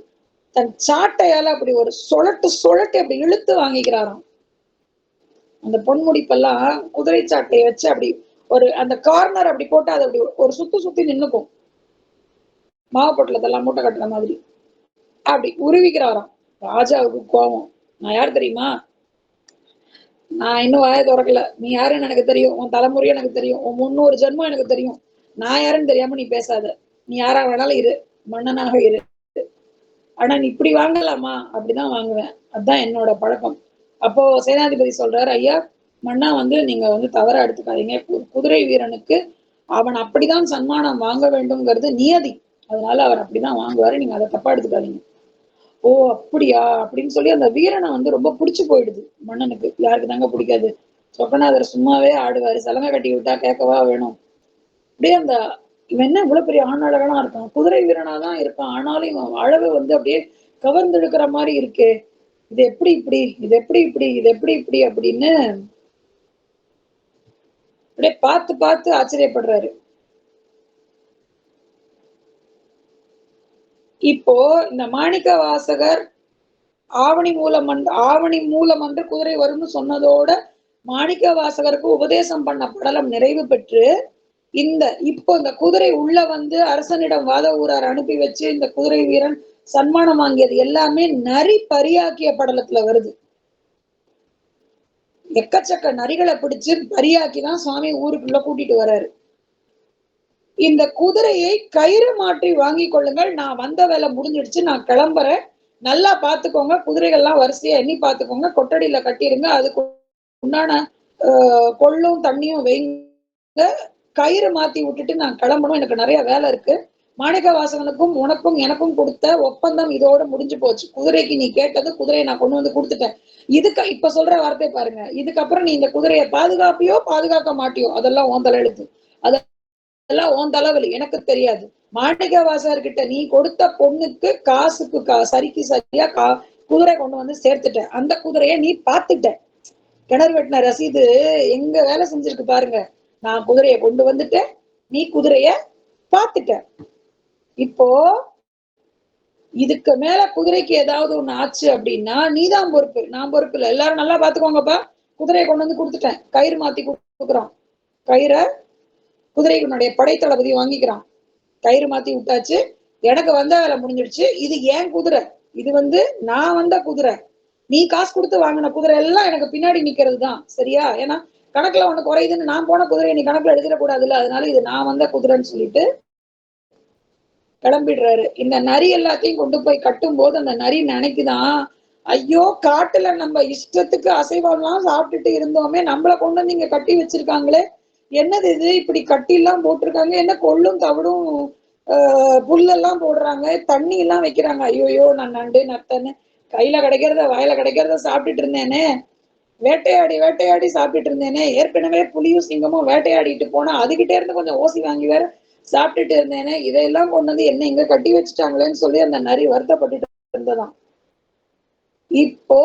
தன் சாட்டையால அப்படி ஒரு சுழட்டு அப்படி இழுத்து வாங்கிக்கிறாராம். அந்த பொன்முடிப்பெல்லாம் குதிரை சாட்டையை வச்சு அப்படி ஒரு அந்த கார்னர் அப்படி போட்டு அதை அப்படி ஒரு சுத்தி நின்னுக்கும். மாவப்பட்டலத்தெல்லாம் மூட்டை கட்டுற மாதிரி அப்படி உருவிக்கிறாராம். ராஜாவுக்கு கோபம். நான் யார் தெரியுமா? நான் இன்னும் வாயை திறக்கல. நீ யாருன்னு எனக்கு தெரியும். உன் தலைமுறையும் எனக்கு தெரியும். உன் 300 ஜென்மம் எனக்கு தெரியும். நான் யாருன்னு தெரியாம நீ பேசாத. நீ யாரா வேணாலும் இரு, மன்னனாக இரு. ஆனா நீ இப்படி வாங்கலாமா? அப்படிதான் வாங்குவேன். அதுதான் என்னோட பழக்கம். அப்போ சேனாதிபதி சொல்றாரு, ஐயா மன்னா வந்து நீங்க வந்து தவறா எடுத்துக்காதீங்க. குதிரை வீரனுக்கு அவன் அப்படிதான் சன்மானம் வாங்க வேண்டும்ங்கிறது நியதி. அதனால அவர் அப்படிதான் வாங்குவாரு. நீங்க அதை தப்பா எடுத்துக்காதீங்க. ஓ அப்படியா அப்படின்னு சொல்லி அந்த வீரனை வந்து ரொம்ப பிடிச்சு போயிடுது மன்னனுக்கு. யாருக்கு தாங்க பிடிக்காது? சொக்கநாதர் சும்மாவே ஆடுவாரு, சலங்கை கட்டி விட்டா கேட்கவா வேணும். அப்படியே அந்த இவன் என்ன இவ்வளவு பெரிய ஆணழகனா இருக்கான், குதிரை வீரனா தான் இருக்கான், ஆனாலும் இவன் அழகு வந்து அப்படியே கவர்ந்து எடுக்கிற மாதிரி இருக்கே, இது எப்படி இப்படி, இது எப்படி இப்படி, இது எப்படி இப்படி அப்படின்னு அப்படியே பார்த்து பார்த்து ஆச்சரியப்படுறாரு. இப்போ இந்த மாணிக்க வாசகர் ஆவணி மூலம் வந்து குதிரை வரும்னு சொன்னதோட மாணிக்க வாசகருக்கு உபதேசம் பண்ண படலம் நிறைவு பெற்று இப்போ இந்த குதிரை உள்ள வந்து அரசனிடம் வாத ஊரார் அனுப்பி வச்சு இந்த குதிரை வீரன் சன்மானம் வாங்கியது எல்லாமே நரி பரியாக்கிய படலத்துல வருது. எக்கச்சக்க நரிகளை பிடிச்சு பரியாக்கிதான் சுவாமி ஊருக்குள்ள கூட்டிட்டு வர்றாரு. இந்த குதிரையை கயிறு மாற்றி வாங்கி கொள்ளுங்கள், நான் வந்த வேலை முடிஞ்சிடுச்சு, நான் கிளம்புறேன், நல்லா பாத்துக்கோங்க, குதிரைகள்லாம் வரிசையா எண்ணி பாத்துக்கோங்க, கொட்டடியில கட்டிருங்க, அதுக்கு உண்டான கொள்ளும் தண்ணியும் வைங்க, கயிறு மாத்தி விட்டுட்டு நான் கிளம்பணும், எனக்கு நிறைய வேலை இருக்கு. மாணிக்க வாசகனுக்கும் உனக்கும் எனக்கும் கொடுத்த ஒப்பந்தம் இதோட முடிஞ்சு போச்சு. குதிரைக்கு நீ கேட்டது குதிரையை நான் கொண்டு வந்து கொடுத்துட்டேன். இப்ப சொல்ற வார்த்தை பாருங்க, இதுக்கப்புறம் நீ இந்த குதிரையை பாதுகாப்பியோ பாதுகாக்க மாட்டியோ அதெல்லாம் உன் தலையெழுத்து, அதெல்லாம் உன் தலைவலி, எனக்கு தெரியாது. மாணிக்க வாசகர்கிட்ட நீ கொடுத்த பொண்ணுக்கு காசுக்கு சரிக்கு சரியா குதிரை கொண்டு வந்து சேர்த்துட்டேன். அந்த குதிரையை நீ பாத்துட்ட. கிணறு வெட்டின ரசீது எங்க வேலை செஞ்சிருக்கு பாருங்க. நான் குதிரையை கொண்டு வந்துட்டேன், நீ குதிரைய பாத்துட்ட. இப்போ இதுக்கு மேல குதிரைக்கு ஏதாவது ஒண்ணு ஆச்சு அப்படின்னா நீதான் பொறுப்பு, நான் பொறுப்பு இல்லை. எல்லாரும் நல்லா பாத்துக்கோங்கப்பா. குதிரையை கொண்டு வந்து கொடுத்துட்டேன், கயிறு மாத்தி கொடுக்குறான். கயிறை குதிரையினுடைய படைத்தளபதி வாங்கிக்கிறான். கயிறு மாத்தி விட்டாச்சு, எனக்கு வந்த வேலை முடிஞ்சிடுச்சு. இது ஏன் குதிரை, இது வந்து நான் வந்த குதிரை, நீ காசு கொடுத்து வாங்கின குதிரை எல்லாம் எனக்கு பின்னாடி நிக்கிறது தான், சரியா? ஏன்னா கணக்குல ஒண்ணு குறையுதுன்னு நான் போன குதிரையை நீ கணக்குல எடுத்துடக்கூடாதுல்ல, அதனால இது நான் வந்த குதிரைன்னு சொல்லிட்டு கிளம்பிடுறாரு. இந்த நரி எல்லாத்தையும் கொண்டு போய் கட்டும் போது அந்த நரி நினைக்குதான், ஐயோ காட்டுல நம்ம இஷ்டத்துக்கு அசைவம்லாம் சாப்பிட்டுட்டு இருந்தோமே, நம்மளை கொண்டு வந்து இங்க கட்டி வச்சிருக்காங்களே, என்னது இது இப்படி கட்டி எல்லாம் போட்டிருக்காங்க, என்ன கொள்ளும் தவிடும் புல்லெல்லாம் போடுறாங்க, தண்ணி எல்லாம் வைக்கிறாங்க, ஐயோயோ நான் நண்டு நத்தன்னு கையில கிடைக்கிறத வாயில கிடைக்கிறத சாப்பிட்டுட்டு இருந்தேனே, வேட்டையாடி வேட்டையாடி சாப்பிட்டுட்டு இருந்தேனே, ஏற்கனவே புலியும் சிங்கமும் வேட்டையாடிட்டு போனா அதுகிட்டே இருந்து கொஞ்சம் ஓசி வாங்கி வேற சாப்பிட்டுட்டு இருந்தேனே, இதையெல்லாம் கொண்டு வந்து என்ன இங்க கட்டி வச்சுட்டாங்களேன்னு சொல்லி அந்த நரி வருத்தப்பட்டுட்டு இருந்ததாம். இப்போ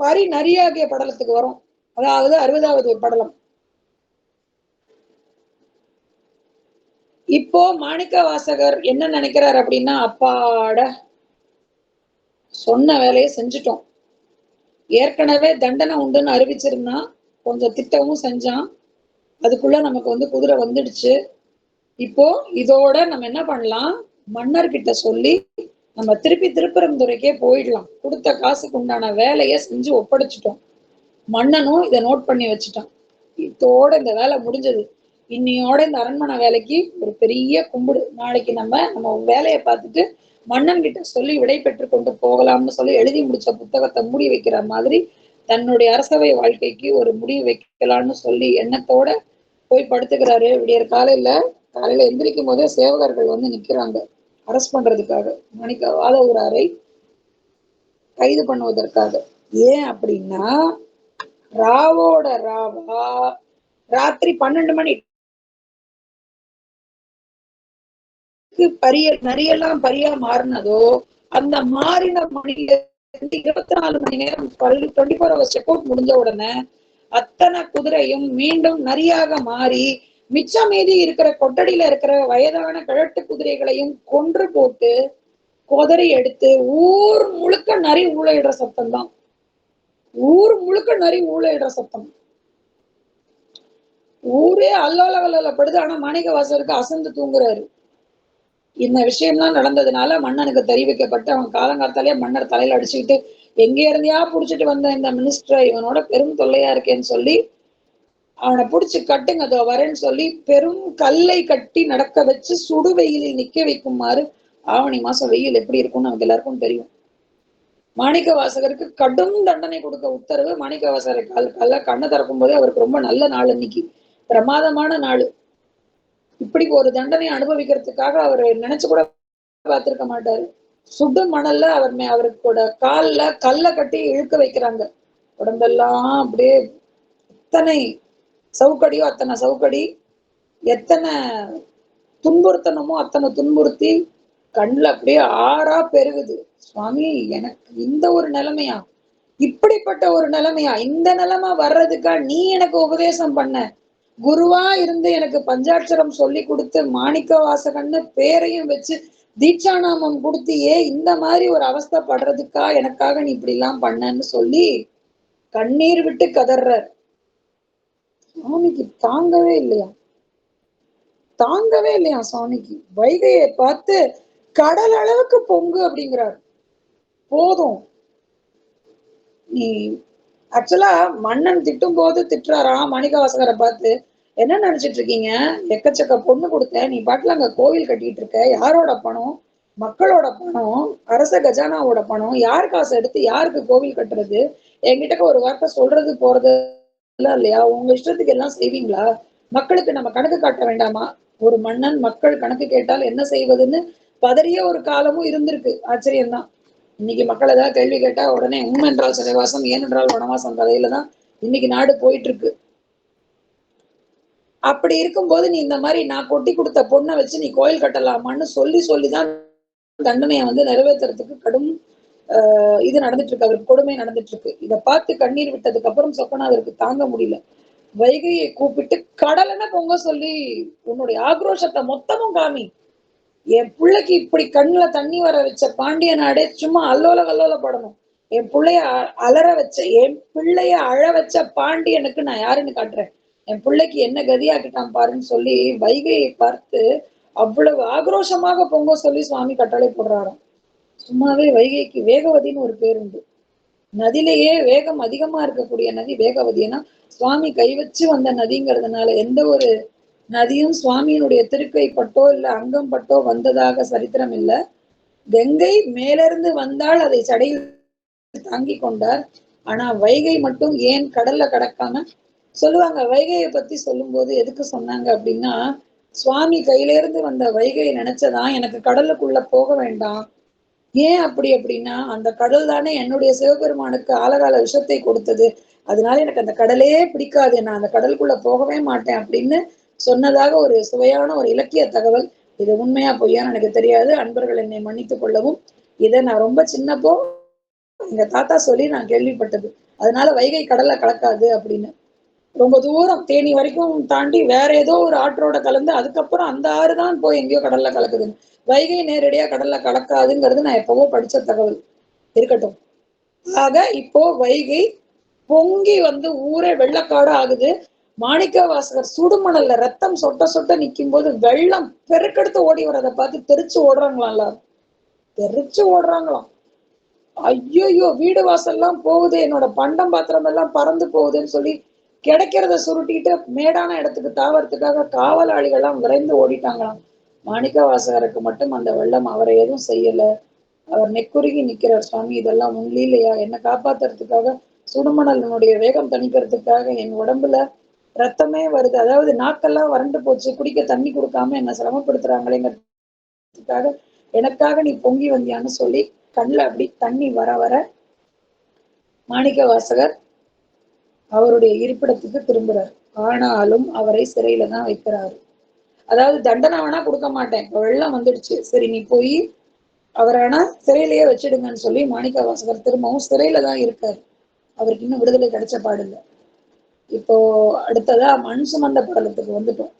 பரி நரியாகிய படலத்துக்கு வரும், அதாவது 60வது படலம். இப்போ மாணிக்க வாசகர் என்ன நினைக்கிறார் அப்படின்னா, அப்பாட சொன்ன வேலையை செஞ்சுட்டோம், ஏற்கனவே தண்டனை உண்டுன்னு அறிவிச்சிருந்தான், கொஞ்சம் திட்டமும் செஞ்சான், அதுக்குள்ள நமக்கு வந்து குதிரை வந்துடுச்சு, இப்போ இதோட நம்ம என்ன பண்ணலாம், மன்னர்கிட்ட சொல்லி நம்ம திருப்பி திருப்பரந்துரைக்கே போயிடலாம், கொடுத்த காசுக்கு உண்டான வேலையை செஞ்சு ஒப்படைச்சிட்டோம், மன்னனும் இதை நோட் பண்ணி வச்சுட்டான், இதோட இந்த வேலை முடிஞ்சது, இன்னையோட இந்த அரண்மனை வேலைக்கு ஒரு பெரிய கும்பிடு, நாளைக்கு நம்ம நம்ம வேலையை பார்த்துட்டு மன்னன் கிட்ட சொல்லி விடை பெற்று கொண்டு போகலாம்னு சொல்லி எழுதி முடிச்ச புத்தகத்தை மூடி வைக்கிற மாதிரி தன்னுடைய அரசவை வாழ்க்கைக்கு ஒரு முடிவு வைக்கலாம்னு சொல்லி எண்ணத்தோட போய் படுத்துக்கிறாரு. விடியற் காலையில எந்திரிக்கும் போதே சேவகர்கள் வந்து நிக்கிறாங்க அரெஸ்ட் பண்றதுக்காக, மணிக்க வாதவூராரை கைது பண்ணுவதற்காக. ஏன் அப்படின்னா, ராவோட ராவா ராத்திரி 12 மணி நரியெல்லாம் பரியா மாறினதோ, அந்த மாறின மணில 24 மணி நேரம் 24 ஹவர்ஸ் செக் அவுட் முடிஞ்ச உடனே அத்தனை குதிரையும் மீண்டும் நரியாக மாறி மிச்சம் மீதி இருக்கிற கொட்டடியில இருக்கிற வயதான கிழட்டு குதிரைகளையும் கொன்று போட்டு கொதறி எடுத்து ஊர் முழுக்க நரி ஊழையிடுற சத்தம் தான், ஊர் முழுக்க நரி ஊழையிடுற சத்தம், ஊரே அல்லோல கல்லோலப்படுது. ஆனா மாணிக்க வாசகருக்கு அசந்து தூங்குறாரு. இந்த விஷயம்லாம் நடந்ததுனால மன்னனுக்கு தெரிவிக்கப்பட்டு அவன் காலங்காத்தாலே மன்னர் தலையில அடிச்சுக்கிட்டு, எங்க இருந்தியா புடிச்சிட்டு வந்த இந்த மினிஸ்டர், இவனோட பெரும் தொல்லையா இருக்கேன்னு சொல்லி அவனை புடிச்சு கட்டுங்க அதோ வரேன்னு சொல்லி பெரும் கல்லை கட்டி நடக்க வச்சு சுடு வெயிலில் நிக்க வைக்குமாறு, ஆவணி மாசம் வெயில் எப்படி இருக்கும்னு நமக்கு எல்லாருக்கும் தெரியும், மாணிக்க வாசகருக்கு கடும் தண்டனை கொடுக்க உத்தரவு. மாணிக்க வாசகரை கண்ணை திறக்கும் போதே அவருக்கு ரொம்ப நல்ல நாள், இன்னைக்கு பிரமாதமான நாள், இப்படி ஒரு தண்டனை அனுபவிக்கிறதுக்காக அவர் நினைச்சு கூட பார்த்திருக்க மாட்டாரு. சுடு மணல்ல அவருக்கோட கால்ல கல்ல கட்டி இழுக்க வைக்கிறாங்க, உடம்பெல்லாம் அப்படியே எத்தனை சவுக்கடியோ அத்தனை சவுக்கடி, எத்தனை துன்புறுத்தணுமோ அத்தனை துன்புறுத்தி கண்ணுல அப்படியே ஆறா பெருகுது. சுவாமி எனக்கு இந்த ஒரு நிலைமையா, இப்படிப்பட்ட ஒரு நிலைமையா, இந்த நிலைமை வர்றதுக்கா நீ எனக்கு உபதேசம் பண்ண, குருவா இருந்து எனக்கு பஞ்சாட்சரம் சொல்லி கொடுத்து மாணிக்க வாசகன்னு பேரையும் வச்சு தீட்சாநாமம் கொடுத்தியே, இந்த மாதிரி ஒரு அவஸ்தைப்படுறதுக்கா எனக்காக நீ இப்படி எல்லாம் பண்ணன்னு சொல்லி கண்ணீர் விட்டு கதற. சுவாமிக்கு தாங்கவே இல்லையா, தாங்கவே இல்லையா சுவாமிக்கு, வைகையை பார்த்து கடல் அளவுக்கு பொங்கு அப்படிங்கிறார். போதும், நீ ஆக்சுவலா மன்னன் திட்டும் போது திட்டுறாராம் மாணிக்கவாசகரை பார்த்து, என்ன நினைச்சிட்டு இருக்கீங்க, எக்கச்சக்க பொண்ணு கொடுத்த நீ பாட்டுல அங்க கோவில் கட்டிட்டு இருக்க, யாரோட பணம், மக்களோட பணம், அரச கஜானாவோட பணம், யார் காசு எடுத்து யாருக்கு கோவில் கட்டுறது, என்கிட்ட ஒரு வார்த்தை சொல்றது போறது இல்லையா, உங்க இஷ்டத்துக்கு எல்லாம் செய்வீங்களா, மக்களுக்கு நம்ம கணக்கு காட்ட வேண்டாமா, ஒரு மன்னன் மக்கள் கணக்கு கேட்டால் என்ன செய்வதுன்னு பதறிய ஒரு காலமும் இருந்திருக்கு, ஆச்சரியம்தான். இன்னைக்கு மக்கள் ஏதாவது கேள்வி கேட்டா உடனே என்றால் சிறைவாசம் ஏனென்றால் வனவாசம் கதையில தான் இன்னைக்கு நாடு போயிட்டு இருக்கு. அப்படி இருக்கும்போது நீ இந்த மாதிரி நான் கொட்டி கொடுத்த பொண்ணை வச்சு நீ கோயில் கட்டலாமான்னு சொல்லி சொல்லிதான் தண்டனையை வந்து நிறைவேற்றுறதுக்கு கடும் இது நடந்துட்டு இருக்கு, அவருக்கு கொடுமை நடந்துட்டு இருக்கு. இதை பார்த்து கண்ணீர் விட்டதுக்கு அப்புறம் சொப்பனாதருக்கு தாங்க முடியல, வைகையை கூப்பிட்டு கடலென பொங்க சொல்லி உன்னுடைய ஆக்ரோஷத்தை மொத்தமும் காமி, என் பிள்ளைக்கு இப்படி கண்ணுல தண்ணி வர வச்ச பாண்டிய நாடே சும்மா அல்லோல கல்லோல படணும், என் பிள்ளைய அலற வச்ச, என் பிள்ளைய அழ வச்ச பாண்டியனுக்கு நான் யாருன்னு காட்டுறேன், என் பிள்ளைக்கு என்ன கதியாக்கிட்டான் பாருன்னு சொல்லி வைகையை பார்த்து அவ்வளவு ஆக்ரோஷமாக பொங்க சொல்லி சுவாமி கட்டளை போடுறாராம். சும்மாவே வைகைக்கு வேகவதின்னு ஒரு பேர் உண்டு. நதியிலேயே வேகம் அதிகமா இருக்கக்கூடிய நதி வேகவதி. ஏன்னா சுவாமி கை வச்சு வந்த நதிங்கிறதுனால எந்த ஒரு நதியும் சுவாமியினுடைய திருக்கை பட்டோ இல்ல அங்கம் பட்டோ வந்ததாக சரித்திரம் இல்ல. கங்கை மேலிருந்து வந்தால் அதை சடையில் தாங்கி கொண்டார். ஆனா வைகை மட்டும் ஏன் கடல்ல கடக்காம சொல்லுவாங்க. வைகையை பத்தி சொல்லும் போது எதுக்கு சொன்னாங்க அப்படின்னா, சுவாமி கையில இருந்து வந்த வைகையை நினைச்சதான் எனக்கு கடலுக்குள்ள போக வேண்டாம். ஏன் அப்படி அப்படின்னா, அந்த கடல் தானே என்னுடைய சிவபெருமானுக்கு ஆலகால விஷத்தை கொடுத்தது. அதனால எனக்கு அந்த கடலே பிடிக்காது. நான் அந்த கடலுக்குள்ள போகவே மாட்டேன் அப்படின்னு சொன்னதாக ஒரு சுவையான ஒரு இலக்கிய தகவல். இது உண்மையா பொய்யான்னு எனக்கு தெரியாது. அன்பர்கள் என்னை மன்னித்துக் கொள்ளவும். இதை நான் ரொம்ப சின்னப்போ எங்க தாத்தா சொல்லி நான் கேள்விப்பட்டது. அதனால வைகை கடல்ல கலக்காது அப்படின்னு. ரொம்ப தூரம் தேனி வரைக்கும் தாண்டி வேற ஏதோ ஒரு ஆற்றோட கலந்து அதுக்கப்புறம் அந்த ஆறு தான் போய் எங்கேயோ கடல்ல கலக்குதுன்னு. வைகை நேரடியா கடல்ல கலக்காதுங்கிறது நான் எப்பவோ படிச்ச தகவல். இருக்கட்டும். ஆக இப்போ வைகை பொங்கி வந்து ஊரே வெள்ளக்காடு ஆகுது. மாணிக்க வாசகர் சுடுமணல்ல ரத்தம் சொட்ட சொட்ட நிக்கும் போது வெள்ளம் பெருக்கெடுத்து ஓடி வரதை பார்த்து தெரிச்சு ஓடுறாங்களாம் எல்லாரும். தெரிச்சு ஓடுறாங்களாம். ஐயோ வீடு வாசல்லாம் போகுது, என்னோட பண்டம் பாத்திரம் எல்லாம் பறந்து போகுதுன்னு சொல்லி கிடைக்கிறத சுருட்டிட்டு மேடான இடத்துக்கு தாவறதுக்காக காவலாளிகள்லாம் விரைந்து ஓடிட்டாங்களாம். மாணிக்க வாசகருக்கு மட்டும் அந்த வெள்ளம் அவரை எதுவும் செய்யல. அவர் நெக்குருகி நிக்கிறார். சுவாமி இதெல்லாம் உன் லீலையா? என்னை காப்பாத்துறதுக்காக சுடுமணலினுடைய வேகம் தணிக்கிறதுக்காக என் உடம்புல ரத்தமே வருது. அதாவது நாக்கெல்லாம் வறண்டு போச்சு, குடிக்க தண்ணி கொடுக்காம என்ன சிரமப்படுத்துறாங்களேங்கிறதுக்காக எனக்காக நீ பொங்கி வந்தியான்னு சொல்லி கண்ணுல அப்படி தண்ணி வர வர மாணிக்க வாசகர் அவருடைய இருப்பிடத்துக்கு திரும்புறார். ஆனாலும் அவரை சிறையில தான் வைக்கிறாரு. அதாவது தண்டனை வேணா கொடுக்க மாட்டேன், இப்ப வெள்ளம் வந்துடுச்சு, சரி நீ போய் அவரை வேணா சிறையிலேயே வச்சிடுங்கன்னு சொல்லி மாணிக்க வாசகர் திரும்பவும் சிறையில தான் இருக்காரு. அவருக்கு இன்னும் விடுதலை கிடைச்ச பாடில்லை. இப்போ அடுத்ததா மண் சுமந்த படலத்துக்கு வந்துட்டோம்.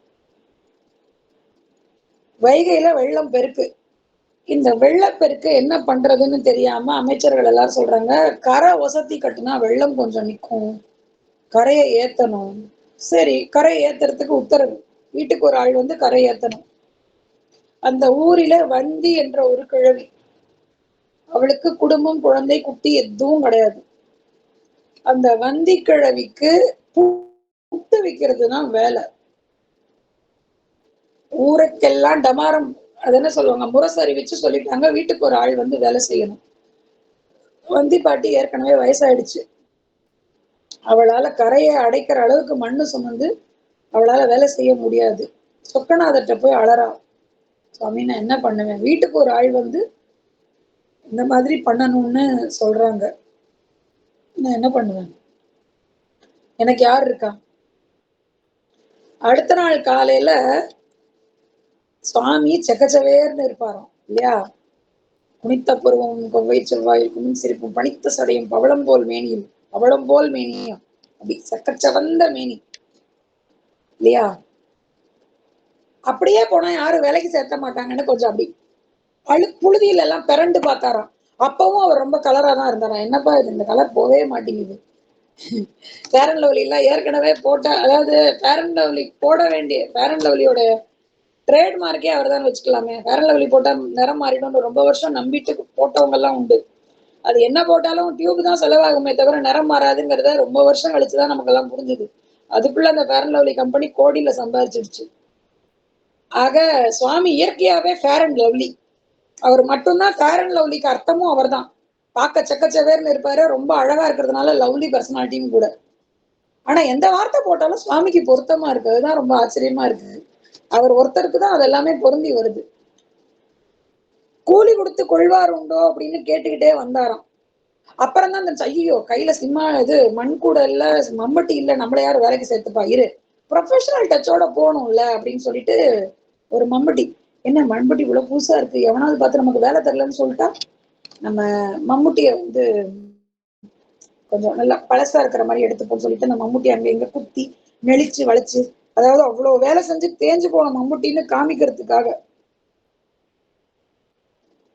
வைகையில வெள்ளம் பெருக்கு. இந்த வெள்ளப்பெருக்கு என்ன பண்றதுன்னு தெரியாம அமைச்சர்கள் எல்லாரும் சொல்றாங்க, கரை ஒசத்தி கட்டுனா வெள்ளம் கொஞ்சம் நிக்கும், கரையை ஏத்தணும். சரி, கரை ஏத்துறதுக்கு உத்தரவு. வீட்டுக்கு ஒரு ஆள் வந்து கரை ஏத்தணும். அந்த ஊரில வந்தி என்ற ஒரு கிழவி. அவளுக்கு குடும்பம் குழந்தை குட்டி எதுவும் கிடையாது. அந்த வந்தி கிழவிக்கு புட்டு விக்கிறதுதான் வேலை. ஊருக்கெல்லாம் டமாரம், அது என்ன சொல்லுவாங்க, முரசு அறிவிச்சு சொல்லிட்டாங்க வீட்டுக்கு ஒரு ஆள் வந்து வேலை செய்யணும். வந்தி பாட்டி ஏற்கனவே வயசாயிடுச்சு. அவளால கரையை அடைக்கிற அளவுக்கு மண்ணு சுமந்து அவளால வேலை செய்ய முடியாது. சொக்கநாதர்கிட்ட போய் அழறா, சுவாமி நான் என்ன பண்ணுவேன், வீட்டுக்கு ஒரு ஆள் வந்து இந்த மாதிரி பண்ணணும்னு சொல்றாங்க, நான் என்ன பண்ணுவேன், எனக்கு யார் இருக்கா? அடுத்த நாள் காலையில சுவாமி செக்கச்சவேர்னு இருப்பாராம் இல்லையா? குனித்த புருவமும் கொவ்வை செவ்வாயில் குமின் சிரிப்பும் பனித்த சடையும் பவளம் போல் மேனியும், பவளம் போல் மேனியும் அப்படி சக்கச்சவந்த மேனி இல்லையா? அப்படியே போனா யாரும் வேலைக்கு சேர்த்த மாட்டாங்கன்னு கொஞ்சம் அப்படி புழுதியில எல்லாம் பிறண்டு பார்த்தாராம். அப்பவும் அவர் ரொம்ப கலரா தான் இருந்தாராம். என்னப்பா இது, இந்த கலர் போவே மாட்டேங்குது. ஃபேர் அண்ட் லவ்லி எல்லாம் ஏற்கனவே போட்ட, அதாவது ஃபேர் அண்ட் லவ்லி போட வேண்டிய ஃபேர் அண்ட் லவ்லியோட ட்ரேட்மார்க்கே அவர் தான் வச்சுக்கலாமே. ஃபேர் அண்ட் லவ்லி போட்டா நிறம் மாறிடும் ரொம்ப வருஷம் நம்பிட்டு போட்டவங்க எல்லாம் உண்டு. அது என்ன போட்டாலும் டியூப் தான் செலவாகுமே தவிர நிறம் மாறாதுங்கிறத ரொம்ப வருஷம் கழிச்சுதான் நமக்கு எல்லாம் புரிஞ்சுது. அதுக்குள்ள அந்த ஃபேர் அண்ட் லவ்லி கம்பெனி கோடியில சம்பாதிச்சிடுச்சு. ஆக சுவாமி இயற்கையாவே ஃபேர் அண்ட் லவ்லி. அவர் மட்டும்தான் ஃபேர் அண்ட் லவ்லிக்கு அர்த்தமும் அவர் தான். பார்க்க செக்கச்சவேர்னு இருப்பாரு, ரொம்ப அழகா இருக்கிறதுனால லவ்லி பர்சனாலிட்டியும் கூட. ஆனா எந்த வார்த்தை போட்டாலும் சுவாமிக்கு பொருத்தமா இருக்கு. அதுதான் ரொம்ப ஆச்சரியமா இருக்கு. அவர் ஒருத்தருக்கு தான் அது எல்லாமே பொருந்தி வருது. கூலி கொடுத்து கொள்வார் உண்டோ அப்படின்னு கேட்டுக்கிட்டே வந்தாராம். அப்புறம் தான் அந்த ஐயோ கையில சிம்மா இது மண் கூட இல்ல, மம்பட்டி இல்ல, நம்மள யாரும் வேலைக்கு சேர்த்துப்பா, இரு ப்ரொஃபஷனல் டச்சோட போகணும்ல அப்படின்னு சொல்லிட்டு ஒரு மம்பட்டி. என்ன மண்பட்டி இவ்வளவு புதுசா இருக்கு, எவனாவது பார்த்து நமக்கு வேலை தரலன்னு சொல்லிட்டா நம்ம மம்முட்டிய வந்து கொஞ்சம் நல்லா பழசா இருக்கிற மாதிரி எடுத்துப்போம்னு சொல்லிட்டு அந்த மம்முட்டி அங்க இங்க குத்தி நெளிச்சு வளைச்சு, அதாவது அவ்வளவு வேலை செஞ்சு தேஞ்சு போன மம்முட்டின்னு காமிக்கிறதுக்காக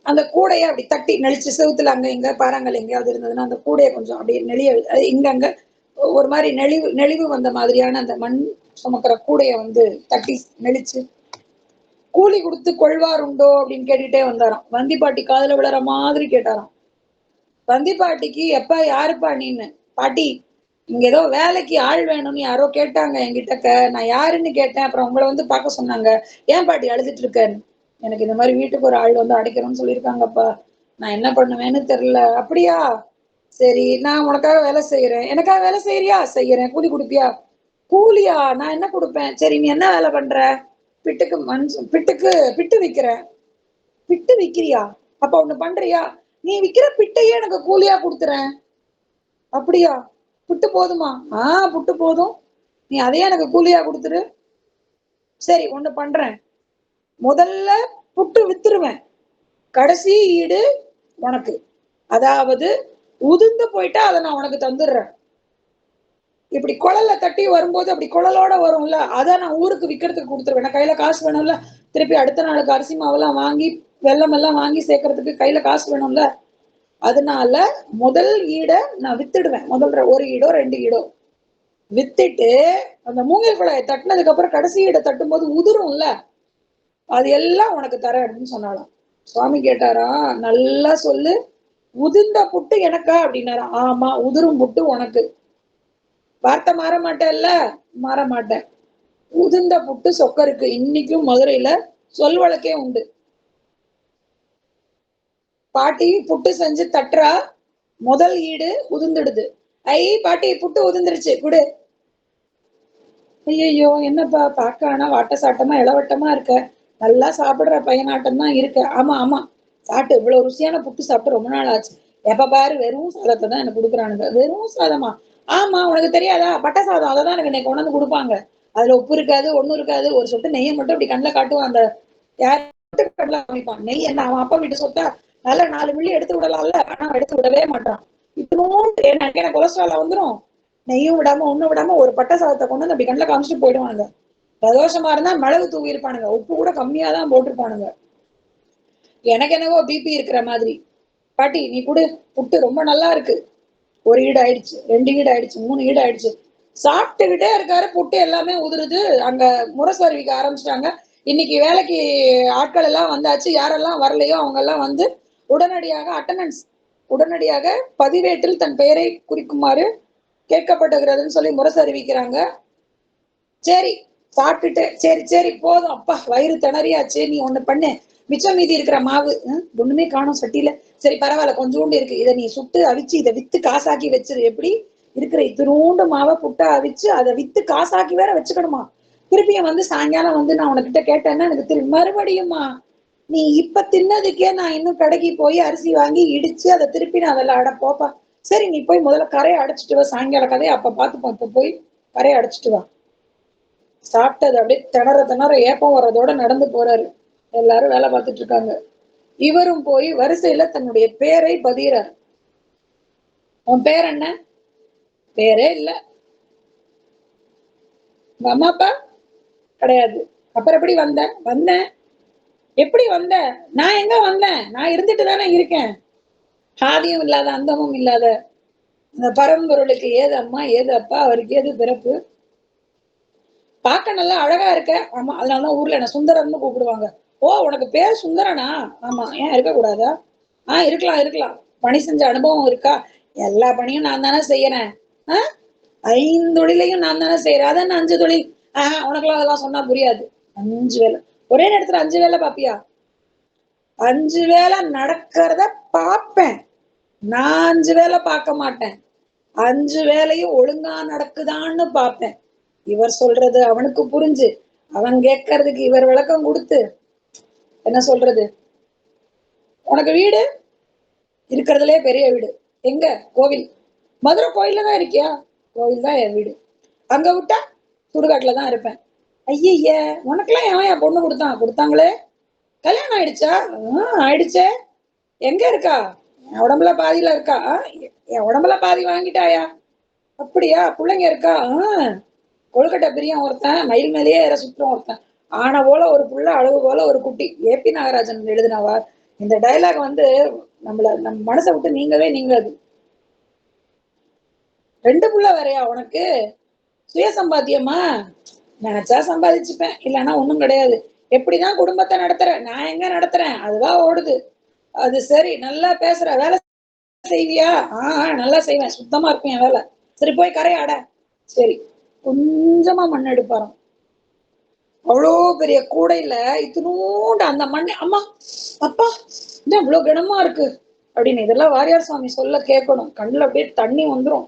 அந்த கூடையை அப்படி தட்டி நெளிச்சு செவுத்துல அங்க இங்க பாறாங்கல் எங்கேயாவது இருந்ததுன்னா அந்த கூடையை கொஞ்சம் அப்படியே நெளிய இங்க அங்க ஒரு மாதிரி நெளிவு நெளிவு வந்த மாதிரியான அந்த மண் சுமக்கிற கூடைய வந்து தட்டி நெளிச்சு கூலி கொடுத்து கொள்வார் உண்டோ அப்படின்னு கேட்டுட்டே வந்தாராம். வந்தி பாட்டி காதுல விழற மாதிரி கேட்டாராம். வந்தி பாட்டிக்கு எப்ப யாருப்பா நீன்னு, பாட்டி இங்க ஏதோ வேலைக்கு ஆள் வேணும்னு யாரோ கேட்டாங்க என்கிட்டக்க, நான் யாருன்னு கேட்டேன், அப்புறம் உங்களை வந்து பார்க்க சொன்னாங்க. ஏன் பாட்டி அழுதுட்டு இருக்கேன்னு, எனக்கு இந்த மாதிரி வீட்டுக்கு ஒரு ஆள் வந்து அடைக்கணும்னு சொல்லியிருக்காங்கப்பா, நான் என்ன பண்ணுவேன்னு தெரியல. அப்படியா, சரி நான் உனக்காக வேலை செய்யறேன். எனக்காக வேலை செய்யறியா? செய்யறேன். கூலி கொடுப்பியா? கூலியா? நான் என்ன கொடுப்பேன்? சரி நீ என்ன வேலை பண்ற? பிட்டுக்கு பிட்டுக்கு பிட்டு விக்கிறேன். பிட்டு விக்கிறியா? அப்ப ஒண்ணு பண்றியா, நீ விக்கிற பிட்டையே எனக்கு கூலியா கொடுத்துறேன். அப்படியா, புட்டு போதுமா? புட்டு போதும், நீ அதையே எனக்கு கூலியா கொடுத்துரு. சரி ஒண்ணு பண்றேன், முதல்ல புட்டு வித்துருவேன், கடைசி ஈடு உனக்கு. அதாவது உதிர்ந்து போயிட்டா அதை நான் உனக்கு தந்துடுறேன். இப்படி குழல்ல தட்டி வரும்போது அப்படி குழலோட வரும்ல, அதை நான் ஊருக்கு விக்கிறதுக்கு கொடுத்துருவேன். கையில காசு வேணும்ல, திருப்பி அடுத்த நாளுக்கு அரிசி மாவெல்லாம் வாங்கி வெள்ளம் எல்லாம் வாங்கி சேர்க்கறதுக்கு கையில காசு வேணும்ல. அதனால முதல் ஈட நான் வித்துடுவேன். முதல்ல ஒரு ஈடோ 2 ஈடோ வித்துட்டு, அந்த மூங்கில் குழாயை தட்டினதுக்கு அப்புறம் கடைசி ஈட தட்டும் போது உதிரும்ல, அது எல்லாம் உனக்கு தரேன் அப்படின்னு சொன்னாலாம். சுவாமி கேட்டாரா, நல்லா சொல்லு, உதிர்ந்த புட்டு எனக்கா அப்படின்னாரா. ஆமா, உதிரும் புட்டு உனக்கு. வார்த்தை மாற மாட்டேன்ல? மாற மாட்டேன். உதிர்ந்த புட்டு சொக்கருக்கு. இன்னைக்கும் மதுரையில சொல் வழக்கே உண்டு. பாட்டி புட்டு செஞ்சு தட்டுறா, முதல் ஈடு உதிர்ந்துடுது. ஐ பாட்டி புட்டு உதிர்ந்துருச்சு குடு. ஐயோ என்னப்பா பார்க்க ஆனா வாட்ட சாட்டமா இளவட்டமா இருக்க, நல்லா சாப்பிடுற பையனாட்டம் தான் இருக்க. ஆமா ஆமா, சாப்பிட்டு இவ்வளவு ருசியான புட்டு சாப்பிட்டு ரொம்ப நாள் ஆச்சு. எப்ப பாரு வெறும் சாதத்தை தான் எனக்கு கொடுக்குறானுங்க. வெறும் சாதமா? ஆமா, உனக்கு தெரியாதா, பட்டை சாதம் அதை தான் எனக்கு இன்னைக்கு கொண்டு வந்து கொடுப்பாங்க. அதுல உப்பு இருக்காது, ஒண்ணும் இருக்காது, ஒரு சொட்டு நெய்யை மட்டும் இப்படி கண்ணில் காட்டுவான். அந்த யார் கண்ணில் காமிப்பான் நெய், என்ன அவன் அப்பா வீட்டு சொத்தா? நல்லா 4 மில்லி எடுத்து விடலாம்ல, ஆனா எடுத்து விடவே மாட்டான். இத்தனோண்டு எனக்கு கொலஸ்ட்ரால் வந்துடும். நெய்யும் விடாம ஒண்ணும் விடாம ஒரு பட்டை சாதத்தை கொண்டு வந்து அப்படி கண்ணில் காமிச்சிட்டு போயிடுவானுங்க. பிரதோஷமா இருந்தா மிளகு தூவி இருப்பானுங்க, உப்பு கூட கம்மியா தான் போட்டிருப்பானுங்க. எனக்கு என்னவோ பிபி இருக்கிற மாதிரி. பாட்டி நீ கூட புட்டு ரொம்ப நல்லா இருக்கு. ஒரு ஈடு ஆயிடுச்சு, 2 ஈடு ஆயிடுச்சு, 3 ஈடு ஆயிடுச்சு. சாப்பிட்டுக்கிட்டே இருக்காரு, புட்டு எல்லாமே உதிருது. அங்க முரசறிவிக்க ஆரம்பிச்சிட்டாங்க. இன்னைக்கு வேலைக்கு ஆட்கள் எல்லாம் வந்தாச்சு, யாரெல்லாம் வரலையோ அவங்க எல்லாம் வந்து உடனடியாக அட்டண்டன்ஸ், உடனடியாக பதிவேட்டில் தன் பெயரை குறிக்குமாறு கேட்கப்பட்டுகிறதுன்னு சொல்லி முரசு அறிவிக்கிறாங்க. சரி சாப்பிட்டுட்டு, சரி சரி போதும் அப்பா வயிறு திணறியாச்சு, நீ ஒண்ணு பண்ணு, மிச்சம் மீதி இருக்கிற மாவு ஒண்ணுமே காணும் சட்டியில, சரி பரவாயில்ல கொஞ்சோண்டு இருக்கு, இதை நீ சுட்டு அவிச்சு இதை வித்து காசாக்கி வச்சிரு. எப்படி இருக்கிற இத்தினூண்டு மாவை புட்டா அவிச்சு அதை வித்து காசாக்கி வேற வச்சுக்கணுமா? திருப்பியும் வந்து சாயங்காலம் வந்து நான் உனக்கிட்ட கேட்டேன்னா எனக்கு திரும்பி மறுபடியுமா? நீ இப்ப தின்னதுக்கே நான் இன்னும் கடைக்கு போய் அரிசி வாங்கி இடிச்சு அதை திருப்பி நான் அதில் அட போப்பா. சரி நீ போய் முதல்ல கரையை அடைச்சிட்டு வா, சாயங்கால கதையை அப்ப பார்த்துப்போம், இப்ப போய் கரையை அடைச்சிட்டு வா. சாப்பிட்டது அப்படியே திணற திணற ஏப்பம் வர்றதோட நடந்து போறாரு. எல்லாரும் வேலை பார்த்துட்டு இருக்காங்க. இவரும் போய் வரிசையில தன்னுடைய பேரை பதிகிறார். உன் பேர் என்ன? பேரே இல்ல. உங்க அம்மா அப்பா? கிடையாது. அப்புறம் எப்படி வந்த? வந்தேன். எப்படி வந்த? நான் எங்க வந்தேன், நான் இருந்துட்டு தானே இருக்கேன். ஆதியும் இல்லாத அந்தமும் இல்லாத இந்த பரம்பொருளுக்கு ஏது அம்மா ஏது அப்பா, அவருக்கு ஏது பிறப்பு? பார்க்க நல்லா அழகா இருக்க. ஆமா, அதனாலதான் ஊர்ல என்ன சுந்தரம்னு கூப்பிடுவாங்க. ஓ உனக்கு பேர் சுந்தரனா? ஆமா, ஏன் இருக்கக்கூடாதா? இருக்கலாம் இருக்கலாம். பணி செஞ்ச அனுபவம் இருக்கா? எல்லா பணியும் நான் தானே செய்யறேன். 5 தொழிலையும் நான் தானே செய்யறேன். அதான் 5 தொழில். உனக்குலாம் அதெல்லாம் சொன்னா புரியாது. 5 வேலை ஒரே நேரத்துல 5 வேலை பாப்பியா? 5 வேலை நடக்கிறத பாப்பேன். நான் 5 வேலை பார்க்க மாட்டேன். 5 வேலையும் ஒழுங்கா நடக்குதான்னு பார்ப்பேன். இவர் சொல்றது அவனுக்கு புரிஞ்சு, அவன் கேட்கறதுக்கு இவர் விளக்கம் கொடுத்து, என்ன சொல்றது, உனக்கு வீடு இருக்கிறதுலே பெரிய வீடு எங்க? கோவில். மதுரை கோயில்ல தான் இருக்கியா? கோவில் தான் என் வீடு. அங்க விட்டா சுடுகாட்டுல தான் இருப்பேன். ஐய, உனக்கெல்லாம் எவன் பொண்ணு கொடுத்தாங்களே? கல்யாணம் ஆயிடுச்சா? ஆயிடுச்சே. எங்க இருக்கா? என் உடம்புல பாதியில இருக்கா? என் உடம்புல பாதி வாங்கிட்டாயா? அப்படியா? பிள்ளைங்க இருக்கா? கொழுக்கட்டை பிரியம் ஒருத்தன், மயில் மேலேயே ஏற சுற்றம் ஒருத்தன், ஆன போல ஒரு புள்ள, அழகு போல ஒரு குட்டி. ஏபி நாகராஜன் எழுதினவா இந்த டைலாக் வந்து நம்ம மனசை விட்டு நீங்கவே நீங்காது. 2 புள்ள வேறையா உனக்கு? சுய சம்பாத்தியமா? நினைச்சா சம்பாதிச்சுப்பேன், இல்லைன்னா ஒண்ணும் கிடையாது. எப்படிதான் குடும்பத்தை நடத்துற? நான் எங்க நடத்துறேன், அதுவா ஓடுது. அது சரி, நல்லா பேசுற, வேலை செய்வியா? நல்லா செய்வேன், சுத்தமா இருக்கும் என் வேலை. சரி போய் கரையை அட. சரி, கொஞ்சமா மண் எடுப்பாராம். அவ்வளோ பெரிய கூடையில இத்தினூண்டு அந்த மண். அம்மா, அப்பா, என்ன இவ்வளவு கனமா இருக்கு அப்படின்னு. இதெல்லாம் வாரியார் சாமி சொல்ல கேட்கணும், கண்ணுல அப்படியே தண்ணி வந்துரும்.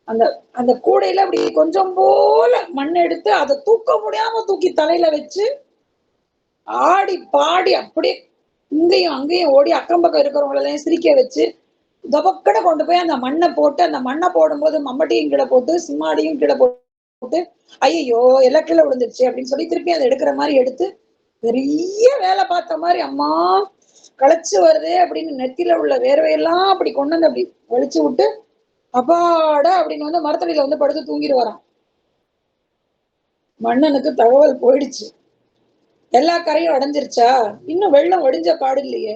அந்த அந்த கூடையில அப்படி கொஞ்சம் போல மண் எடுத்து அதை தூக்க முடியாம தூக்கி தலையில வச்சு ஆடி பாடி அப்படியே இங்கேயும் அங்கேயும் ஓடி அக்கம் பக்கம் இருக்கிறவங்களெல்லாம் சிரிக்க வச்சு தொபக்கடை கொண்டு போய் அந்த மண்ணை போட்டு, அந்த மண்ணை போடும்போது மம்மட்டியும் கீழே போட்டு சிம்மாடியும் கீழே போட்டு ஐயோ எல்லாம் கீழே விழுந்துருச்சு அப்படின்னு சொல்லி திருப்பி அதை எடுக்கிற மாதிரி எடுத்து பெரிய வேலை பார்த்த மாதிரி, அம்மா களைச்சு வருது அப்படின்னு நெத்தியில உள்ள வேர்வையெல்லாம் அப்படி கொண்டு வந்து அப்படி வலிச்சு விட்டு அப்பாடா அப்படின்னு வந்து மரத்தடியில வந்து படுத்து தூங்கிடுவாராம். மன்னனுக்கு தகவல் போயிடுச்சு. எல்லா கரையும் அடைஞ்சிருச்சா? இன்னும் வெள்ளம் வடிஞ்ச பாடு இல்லையே.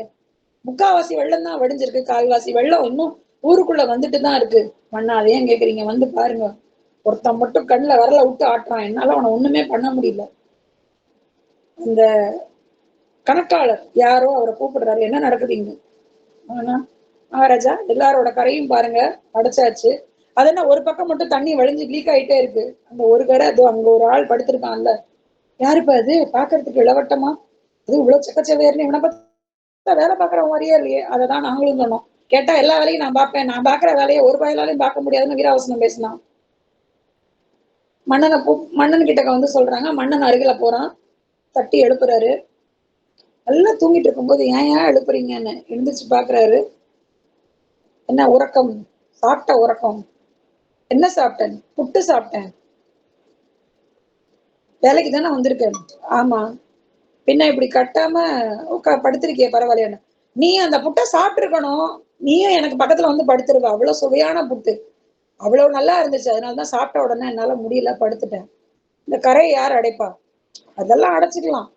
முக்காவாசி வெள்ளம் தான் வடிஞ்சிருக்கு, கால்வாசி வெள்ளம் இன்னும் ஊருக்குள்ள வந்துட்டு தான் இருக்கு. மண்ணா அதை ஏன் கேக்குறீங்க, வந்து பாருங்க. ஒருத்தன் மட்டும் கண்ணுல விரல விட்டு ஆட்டுறான், என்னால அவனை ஒண்ணுமே பண்ண முடியல. இந்த கணக்காளர் யாரோ அவரை கூப்பிடுறாரு, என்ன நடக்குதுங்க? ஆனா மகாராஜா எல்லாரோட கரையும் பாருங்க அடைச்சாச்சு. அது என்ன ஒரு பக்கம் மட்டும் தண்ணி வழிஞ்சு லீக் ஆயிட்டே இருக்கு. அந்த ஒரு கரை அதோ அங்க ஒரு ஆள் படுத்திருக்கான்ல, யாருப்பா அது பாக்குறதுக்கு இளவட்டமா, அது இவ்வளவு சக்கச்சவேர்னு, இவனை பார்த்தா வேலை பாக்குற மாதிரியே இல்லையே. அததான் நாங்களும் சொன்னோம். கேட்டா எல்லா வேலையும் நான் பார்ப்பேன், நான் பாக்குற வேலையை ஒரு வயலாலையும் பார்க்க முடியாதுன்னு வீராவசனம் பேசினான். மன்னன் கிட்ட வந்து சொல்றாங்க. மன்னன் அருகில போறான், தட்டி எழுப்புறாரு. நல்லா தூங்கிட்டு இருக்கும்போது ஏன் எழுப்புறீங்கன்னு எழுந்திரிச்சு பாக்குறாரு. என்ன உறக்கம்? சாப்பிட்ட உறக்கம். என்ன சாப்பிட்டேன்? புட்டு சாப்பிட்டேன். வேலைக்கு தானே வந்திருக்கேன். ஆமா. பின்ன இப்படி கட்டாம படுத்திருக்கிய பரவாயில்லையா? நீ அந்த புட்டை சாப்பிட்டு இருக்கணும். நீயும் எனக்கு பக்கத்துல வந்து படுத்துருவ. அவ்வளவு சுவையான புட்டு, அவ்வளவு நல்லா இருந்துச்சு. அதனாலதான் சாப்பிட்ட உடனே என்னால முடியல, படுத்துட்டேன். இந்த கரையை யார் அடைப்பா? அதெல்லாம் அடைச்சுக்கலாம்.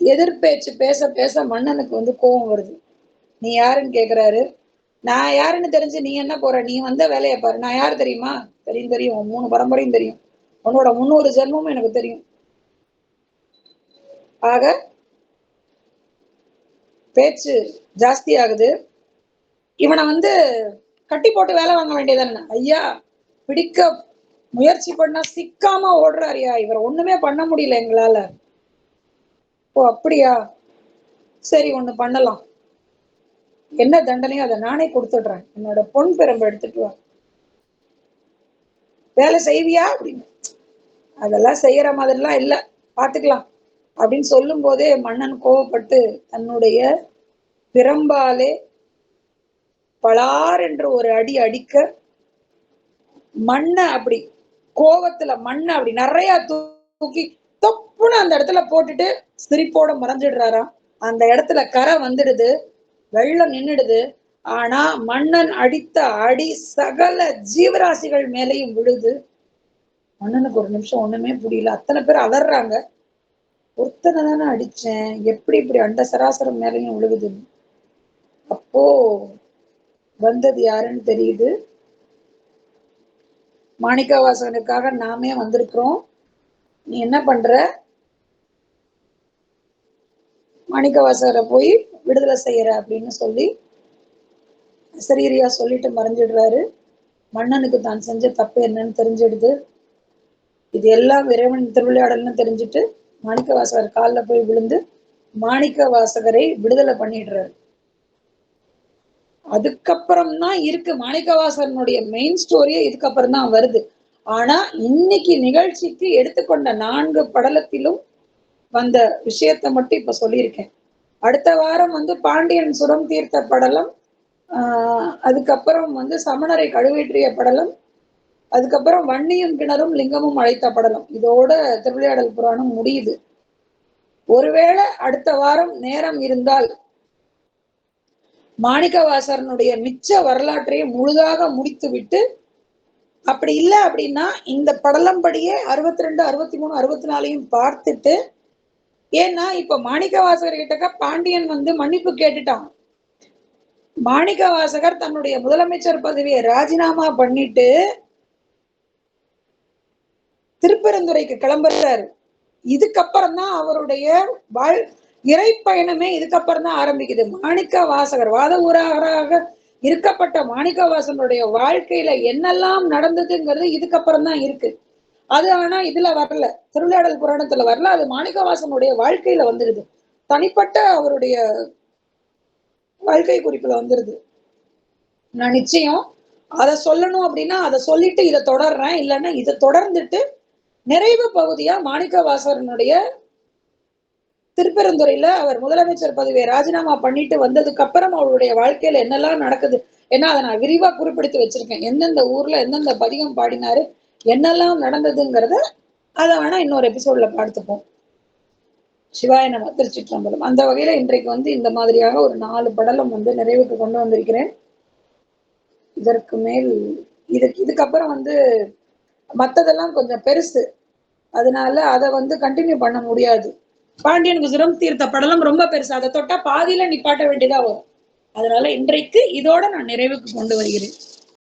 எதிர்பேச்சு பேச பேச மன்னனுக்கு வந்து கோபம் வருது. நீ யாருன்னு கேக்குறாரு. நான் யாருன்னு தெரிஞ்சு நீ என்ன போற? நீ வந்த வேலையை பாரு. நான் யாரு தெரியுமா? தெரியும் தெரியும், 3 பரம்பரையும் தெரியும். உன்னோட 300 ஜென்மமும் எனக்கு தெரியும். ஆக பேச்சு ஜாஸ்தி ஆகுது. இவனை வந்து கட்டி போட்டு வேலை வாங்க வேண்டியதானே? ஐயா, பிடிக்க முயற்சி பண்ணா சிக்காம ஓடுறாருயா, இவர் ஒண்ணுமே பண்ண முடியல எங்களால. ஓ அப்படியா, சரி ஒண்ணு பண்ணலாம். என்ன தண்டனையோ அதை நானே கொடுத்துடுறேன். என்னோட பொன் பெரும்பு எடுத்துட்டு வா. வேலை செய்வியா அப்படின்னு. அதெல்லாம் செய்யற மாதிரிலாம் இல்ல, பாத்துக்கலாம் அப்படின்னு சொல்லும் போதே மன்னன் கோவப்பட்டு தன்னுடைய பிரம்பாலே பலார் என்று ஒரு அடி அடிக்க மண்ணை அப்படி கோவத்துல மண்ணை அப்படி நிறைய தூக்கி தொப்புன்னு அந்த இடத்துல போட்டுட்டு சிரிப்போட மறைஞ்சிடுறாராம். அந்த இடத்துல கரை வந்துடுது, வெள்ளம் நின்னுடுது. ஆனா மன்னன் அடித்த அடி சகல ஜீவராசிகள் மேலையும் விழுது. மன்னனுக்கு ஒரு நிமிஷம் ஒண்ணுமே புரியல. அத்தனை பேர் அலறாங்க. ஒருத்தனை தானே அடிச்சேன், எப்படி இப்படி அண்ட சராசரம் மேலையும் விழுகுது? அப்போ வந்தது யாருன்னு தெரியுது. மாணிக்கவாசகனுக்காக நாமே வந்திருக்கிறோம். நீ என்ன பண்ற? மாணிக்கவாசகரை போய் விடுதலை செய்யற அப்படின்னு சொல்லி சரீரியா சொல்லிட்டு மறைஞ்சிடுறாரு. மன்னனுக்கு தான் செஞ்ச தப்பு என்னன்னு தெரிஞ்சிடுது. இது எல்லாம் இறைவன் திருவிளையாடல்னு தெரிஞ்சுட்டு மாணிக்கவாசகர் காலில் போய் விழுந்து மாணிக்கவாசகரை விடுதலை பண்ணிடுறாரு. அதுக்கப்புறம் தான் இருக்கு மாணிக்கவாசகனுடைய மெயின் ஸ்டோரியே, இதுக்கப்புறம் தான் வருது. ஆனா இன்னைக்கு நிகழ்ச்சிக்கு எடுத்துக்கொண்ட 4 படலத்திலும் வந்த விஷயத்தை மட்டும் இப்ப சொல்லியிருக்கேன். அடுத்த வாரம் வந்து பாண்டியன் சுரம் தீர்த்த படலம், அதுக்கப்புறம் வந்து சமணரை கழுவேற்றிய படலம், அதுக்கப்புறம் வன்னியும் கிணறும் லிங்கமும் அழைத்த படலம். இதோட திருவிளையாடல் புராணம் முடியுது. ஒருவேளை அடுத்த வாரம் நேரம் இருந்தால் மாணிக்கவாசகனுடைய மிச்ச வரலாற்றையும் முழுதாக முடித்து விட்டு, அப்படி இல்லை அப்படின்னா இந்த படலம்படியே 62, 63, 64 பார்த்துட்டு, ஏன்னா இப்ப மாணிக்கவாசகர் கிட்டக்க பாண்டியன் வந்து மன்னிப்பு கேட்டுட்டான். மாணிக்கவாசகர் தன்னுடைய முதலமைச்சர் பதவியை ராஜினாமா பண்ணிட்டு திருப்பெருந்துறைக்கு கிளம்புறாரு. இதுக்கப்புறம் தான் அவருடைய இறை பயணமே இதுக்கப்புறம் தான் ஆரம்பிக்குது. மாணிக்க வாசகர் வாத ஊராக இருக்கப்பட்ட மாணிக்கவாசனுடைய வாழ்க்கையில என்னெல்லாம் நடந்ததுங்கிறது இதுக்கப்புறம் தான் இருக்கு. அது ஆனா இதுல வரல, திருவிளையாடல் புராணத்துல வரல. அது மாணிக்கவாசனுடைய வாழ்க்கையில வந்துருது, தனிப்பட்ட அவருடைய வாழ்க்கை குறிப்புல வந்துருது. நான் நிச்சயம் அதை சொல்லணும் அப்படின்னா அதை சொல்லிட்டு இதை தொடர்றேன், இல்லைன்னா இதை தொடர்ந்துட்டு நிறைவு பகுதியா மாணிக்கவாசகனுடைய திருப்பெருந்துறையில அவர் முதலமைச்சர் பதவியை ராஜினாமா பண்ணிட்டு வந்ததுக்கு அப்புறம் அவருடைய வாழ்க்கையில என்னெல்லாம் நடக்குது, ஏன்னா அதை நான் விரிவா குறிப்பிடுத்தி வச்சிருக்கேன், எந்தெந்த ஊர்ல எந்தெந்த பதிகம் பாடினாரு, என்னெல்லாம் நடந்ததுங்கிறத அதை வேணா இன்னொரு எபிசோட்ல பார்த்துப்போம். சிவாய நம. திருச்சிற்றம்பலம். அந்த வகையில இன்றைக்கு வந்து இந்த மாதிரியாக ஒரு 4 படலம் வந்து நிறைவுக்கு கொண்டு வந்திருக்கிறேன். இதற்கு மேல் இதுக்கப்புறம் வந்து மத்ததெல்லாம் கொஞ்சம் பெருசு, அதனால அதை வந்து கண்டினியூ பண்ண முடியாது. பாண்டியன் குஜரம் தீர்த்த படலம் ரொம்ப பெருசு, அதை தொட்டா பாதியில நிப்பாட்ட வேண்டியதா வரும். அதனால இன்றைக்கு இதோட நான் நிறைவுக்கு கொண்டு வருகிறேன்.